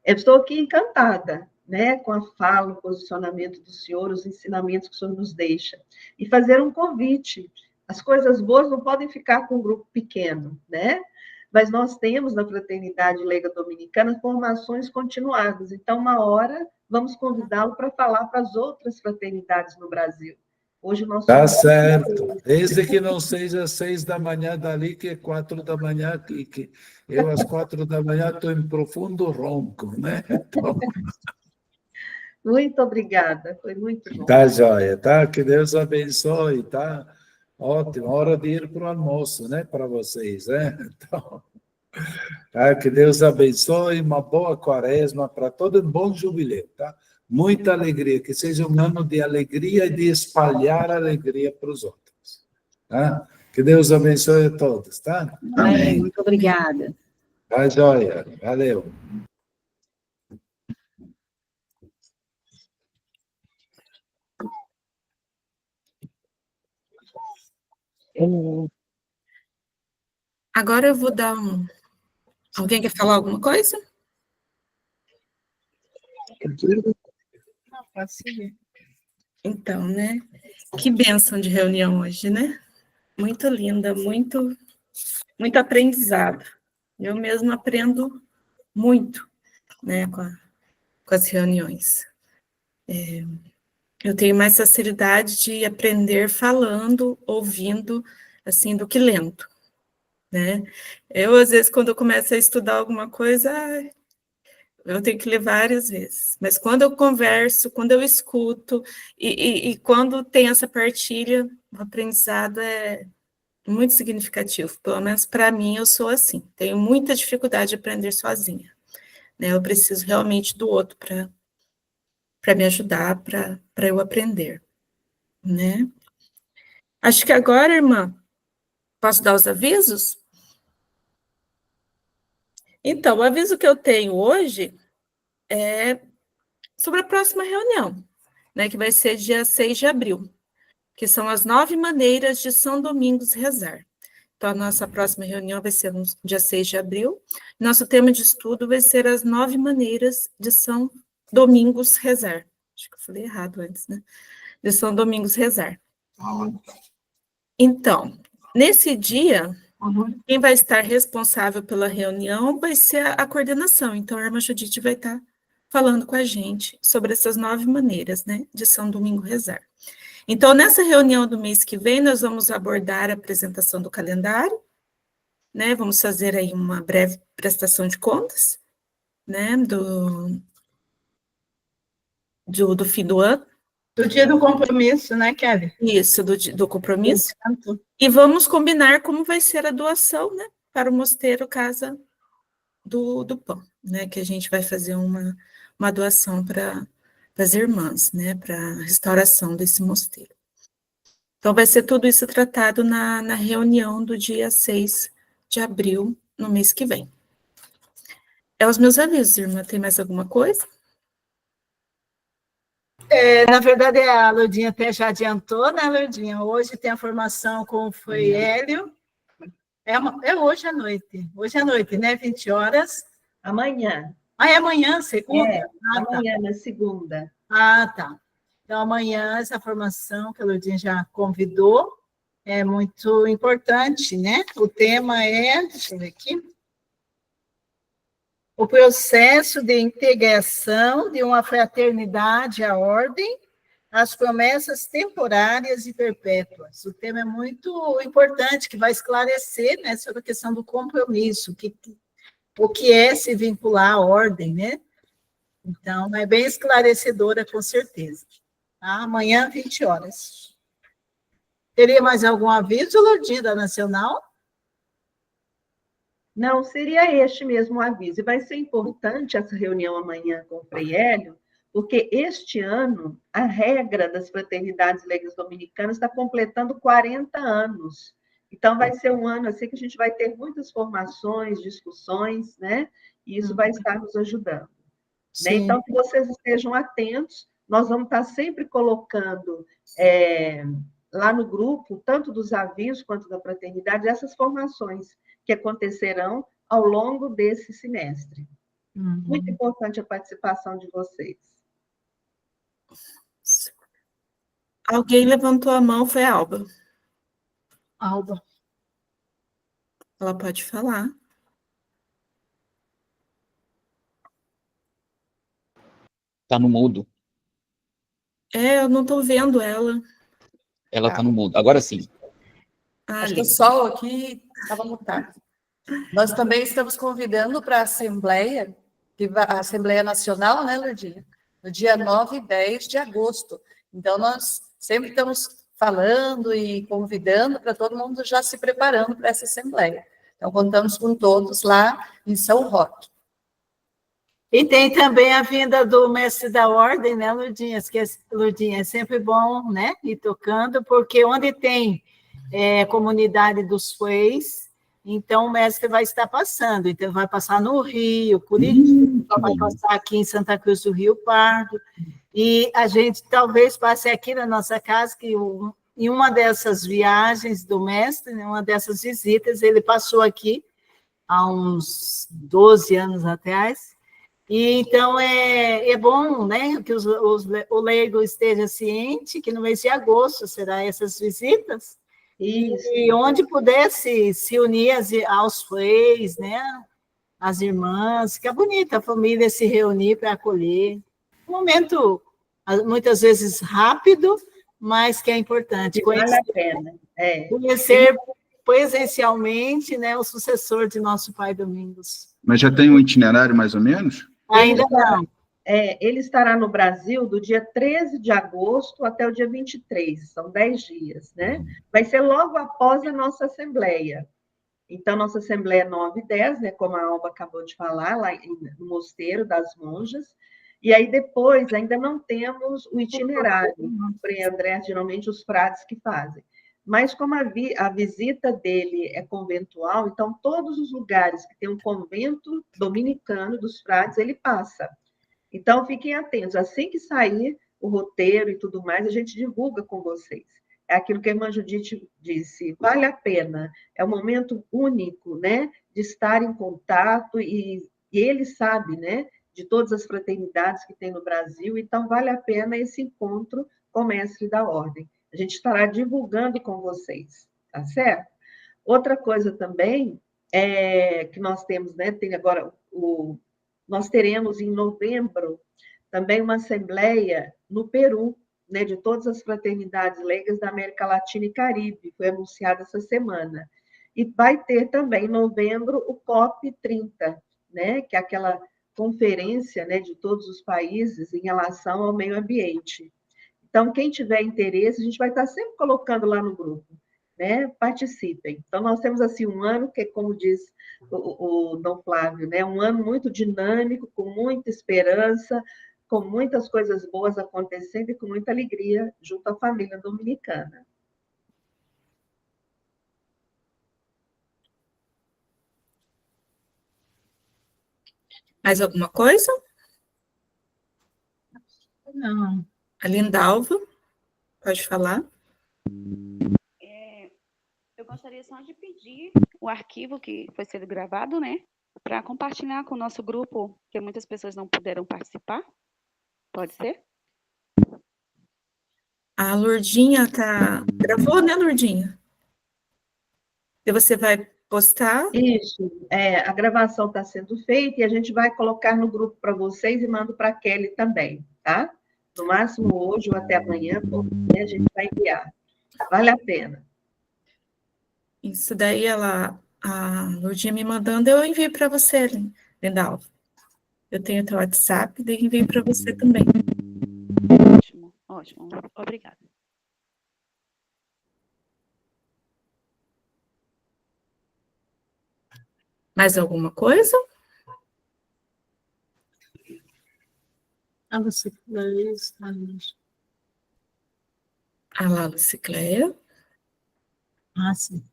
Eu estou aqui encantada, né, com a fala, o posicionamento do senhor, os ensinamentos que o senhor nos deixa. E fazer um convite. As coisas boas não podem ficar com um grupo pequeno, né? Mas nós temos na Fraternidade Leiga Dominicana formações continuadas. Então, uma hora, vamos convidá-lo para falar para as outras fraternidades no Brasil. Hoje o nosso... Tá certo. Desde que não seja 6 da manhã dali, que é 4 da manhã aqui. Que eu, às 4 da manhã, estou em profundo ronco, né? Então, Muito obrigada, foi muito bom. tá joia, tá? Que Deus abençoe, tá? Ótimo, hora de ir para o almoço, né? Para vocês, né? Então, tá? Que Deus abençoe, uma boa quaresma para todo um bom jubileu, tá? Muita alegria, que seja um ano de alegria e de espalhar alegria para os outros, tá? Que Deus abençoe a todos, tá? Amém. Muito obrigada. Tá joia, valeu. Agora eu vou dar um... Alguém quer falar alguma coisa? Não, pode seguir. Então, né? Que bênção de reunião hoje, né? Muito linda, muito aprendizado. Eu mesmo aprendo muito, né, com as reuniões. Eu tenho mais facilidade de aprender falando, ouvindo, assim, do que lendo, né? Eu, às vezes, quando eu começo a estudar alguma coisa, eu tenho que ler várias vezes. Mas quando eu converso, quando eu escuto, e quando tem essa partilha, o aprendizado é muito significativo. Pelo menos para mim, eu sou assim. Tenho muita dificuldade de aprender sozinha, né? Eu preciso realmente do outro para me ajudar, para eu aprender, né? Acho que agora, irmã, posso dar os avisos? Então, o aviso que eu tenho hoje é sobre a próxima reunião, né, que vai ser dia 6 de abril, que são as 9 maneiras de São Domingos rezar. Então, a nossa próxima reunião vai ser no dia 6 de abril. Nosso tema de estudo vai ser as 9 maneiras de São Domingos rezar. Acho que eu falei errado antes, né? De São Domingos rezar. Então, nesse dia, quem vai estar responsável pela reunião vai ser a coordenação. Então, a irmã Judite vai estar falando com a gente sobre essas 9 maneiras, né, de São Domingo rezar. Então, nessa reunião do mês que vem, nós vamos abordar a apresentação do calendário, né, vamos fazer aí uma breve prestação de contas, né, do fim do ano. Do dia do compromisso, né, Kelly? Isso, do compromisso. E vamos combinar como vai ser a doação, né, para o Mosteiro Casa do Pão, né, que a gente vai fazer uma doação para as irmãs, né, para a restauração desse mosteiro. Então, vai ser tudo isso tratado na reunião do dia 6 de abril, no mês que vem. É os meus avisos, irmã. Tem mais alguma coisa? Na verdade, a Lourdinha até já adiantou, né, Lourdinha? Hoje tem a formação com o Frei Hélio. É hoje à noite, né? 20 horas. Amanhã. Ah, é amanhã, segunda? Amanhã, na segunda. Ah, tá. Então, amanhã, essa formação que a Lourdinha já convidou é muito importante, né? O tema é, deixa eu ver aqui, o processo de integração de uma fraternidade à ordem, as promessas temporárias e perpétuas. O tema é muito importante, que vai esclarecer, né, sobre a questão do compromisso, o que é se vincular à ordem, né? Então, é bem esclarecedora, com certeza. Tá? Amanhã, 20 horas. Teria mais algum aviso, Lourdinha, da Nacional? Não, seria este mesmo o aviso. E vai ser importante essa reunião amanhã com o Frei Hélio, porque este ano a regra das fraternidades leigas dominicanas está completando 40 anos. Então, vai ser um ano assim que a gente vai ter muitas formações, discussões, né? E isso vai estar nos ajudando. Né? Então, que vocês estejam atentos nós vamos estar sempre colocando lá no grupo, tanto dos avisos quanto da fraternidade, essas formações que acontecerão ao longo desse semestre. Muito importante a participação de vocês. Alguém levantou a mão, foi a Alba. Alba. Ela pode falar. Tá no mudo. Eu não estou vendo ela. Ela tá no mudo. Agora sim. Acho que o sol aqui estava mutado. Nós também estamos convidando para a Assembleia, a Assembleia Nacional, né, Lourdinha? No dia 9 e 10 de agosto. Então, nós sempre estamos falando e convidando para todo mundo já se preparando para essa Assembleia. Então, contamos com todos lá em São Roque. E tem também a vinda do mestre da ordem, né, Lourdinha? Lourdinha, é sempre bom, né, ir tocando, porque onde tem comunidade dos FUEIs, então o mestre vai estar passando. Então, vai passar no Rio, Curitiba, vai passar aqui em Santa Cruz do Rio Pardo, e a gente talvez passe aqui na nossa casa, que em uma dessas viagens do mestre, né, uma dessas visitas, ele passou aqui há uns 12 anos atrás. E então é bom, né, que o leigo esteja ciente que no mês de agosto serão essas visitas. Isso. E onde pudesse se unir aos FUEIs, né, as irmãs, fica bonita a família se reunir para acolher. Um momento, muitas vezes, rápido, mas que é importante. Vale a pena. Conhecer presencialmente, né, o sucessor de nosso pai Domingos. Mas já tem um itinerário, mais ou menos? Ainda não. Ele estará no Brasil do dia 13 de agosto até o dia 23, são 10 dias, né? Vai ser logo após a nossa Assembleia. Então, nossa Assembleia é 9 e 10, né, como a Alba acabou de falar, lá no Mosteiro das Monjas, e aí depois ainda não temos o itinerário, Frei André, geralmente os frades que fazem. Mas como a visita dele é conventual, então todos os lugares que tem um convento dominicano dos frades, ele passa. Então, fiquem atentos. Assim que sair o roteiro e tudo mais, a gente divulga com vocês. É aquilo que a irmã Judite disse, vale a pena. É um momento único, né, de estar em contato, e ele sabe, né, de todas as fraternidades que tem no Brasil, então vale a pena esse encontro com o mestre da ordem. A gente estará divulgando com vocês, tá certo? Outra coisa também é que nós temos, né, tem agora nós teremos em novembro também uma assembleia no Peru, né, de todas as fraternidades leigas da América Latina e Caribe, foi anunciada essa semana. E vai ter também em novembro o COP30, né, que é aquela conferência, né, de todos os países em relação ao meio ambiente. Então, quem tiver interesse, a gente vai estar sempre colocando lá no grupo, né? Participem. Então, nós temos, assim, um ano que, como diz o Dom Flávio, né? Um ano muito dinâmico, com muita esperança, com muitas coisas boas acontecendo e com muita alegria junto à família dominicana. Mais alguma coisa? Não. A Lindalva, pode falar. Eu gostaria só de pedir o arquivo que foi sendo gravado, né, para compartilhar com o nosso grupo, que muitas pessoas não puderam participar. Pode ser? A Lourdinha gravou, né, Lourdinha? E você vai postar? Isso, a gravação está sendo feita e a gente vai colocar no grupo para vocês e mando para a Kelly também, tá? No máximo hoje ou até amanhã, né, a gente vai enviar. Vale a pena. Isso daí a Lourdinha me mandando, eu envio para você, Lindalva. Eu tenho o teu WhatsApp, daí envio para você também. Ótimo, ótimo. Obrigada. Mais alguma coisa? A Lucicleia está... A lá, Lucicleia. Ah, sim.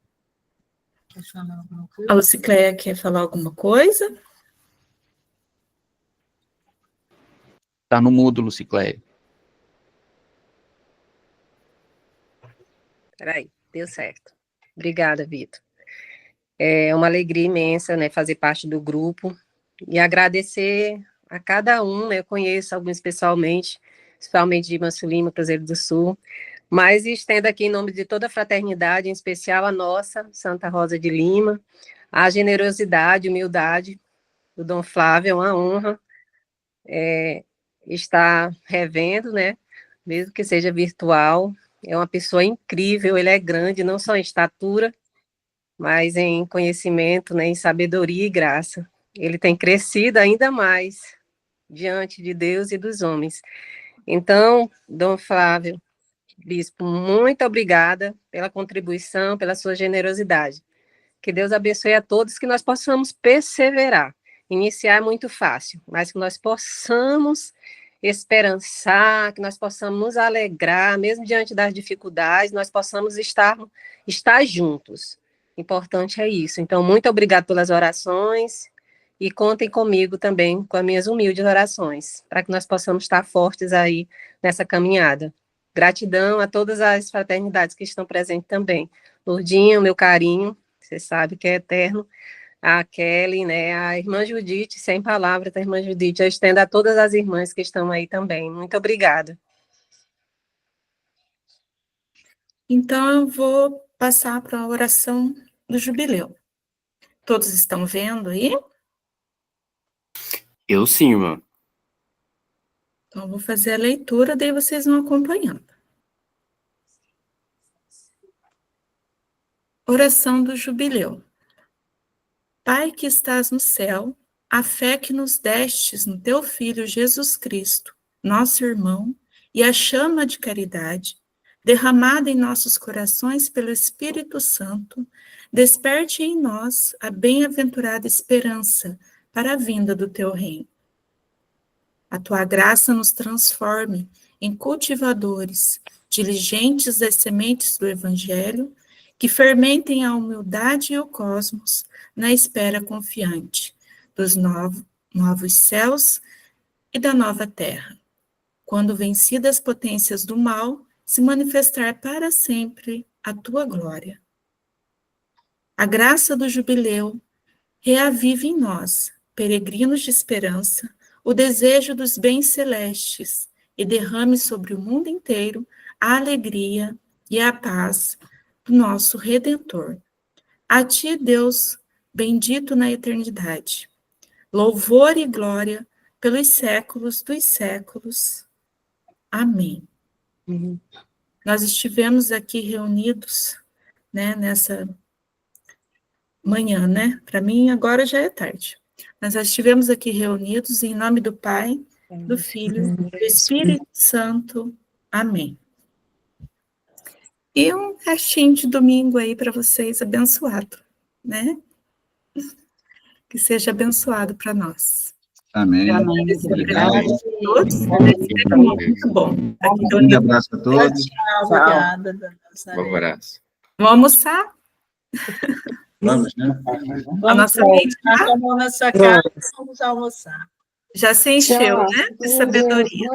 Quer falar alguma coisa? A Lucicleia quer falar alguma coisa? Tá no mudo, Lucicleia. Peraí, deu certo. Obrigada, Vitor. É uma alegria imensa, né, fazer parte do grupo e agradecer a cada um, né, eu conheço alguns pessoalmente, principalmente de Manso Lima, Cruzeiro do Sul, mas estendo aqui em nome de toda a fraternidade, em especial a nossa, Santa Rosa de Lima, a generosidade, humildade do Dom Flávio, é uma honra estar revendo, né, mesmo que seja virtual. É uma pessoa incrível, ele é grande, não só em estatura, mas em conhecimento, né, em sabedoria e graça. Ele tem crescido ainda mais diante de Deus e dos homens. Então, Dom Flávio, Bispo, muito obrigada pela contribuição, pela sua generosidade. Que Deus abençoe a todos, que nós possamos perseverar. Iniciar é muito fácil, mas que nós possamos esperançar, que nós possamos nos alegrar, mesmo diante das dificuldades, nós possamos estar juntos. Importante é isso. Então, muito obrigado pelas orações e contem comigo também com as minhas humildes orações, para que nós possamos estar fortes aí nessa caminhada. Gratidão a todas as fraternidades que estão presentes também. Lourdinha, meu carinho, você sabe que é eterno. A Kelly, né, a irmã Judite, sem palavras, a irmã Judite, eu estendo a todas as irmãs que estão aí também. Muito obrigada. Então, eu vou passar para a oração do jubileu. Todos estão vendo aí? Eu sim, irmã. Então, eu vou fazer a leitura, daí vocês vão acompanhando. Oração do jubileu. Pai que estás no céu, a fé que nos destes no teu Filho Jesus Cristo, nosso irmão, e a chama de caridade, derramada em nossos corações pelo Espírito Santo, desperte em nós a bem-aventurada esperança para a vinda do teu reino. A tua graça nos transforme em cultivadores, diligentes das sementes do Evangelho, que fermentem a humildade e o cosmos na espera confiante dos novos céus e da nova terra, quando vencidas as potências do mal, se manifestar para sempre a tua glória. A graça do jubileu reavive em nós, peregrinos de esperança, o desejo dos bens celestes e derrame sobre o mundo inteiro a alegria e a paz do nosso Redentor. A ti, Deus, bendito na eternidade. Louvor e glória pelos séculos dos séculos. Amém. Nós estivemos aqui reunidos, né, nessa manhã, né? Para mim, agora já é tarde. Nós estivemos aqui reunidos em nome do Pai, do Filho, do Espírito Santo. Amém. E um restinho de domingo aí para vocês, abençoado, né? Que seja abençoado para nós. Amém. Amém. Obrigado. Todos, é muito bom. Um abraço a todos. Tchau, obrigada, dona Sara. Um abraço. Vamos almoçar? Vamos, né? A nossa mente Já tomou na sua casa, vamos almoçar. já se encheu, né? De sabedoria.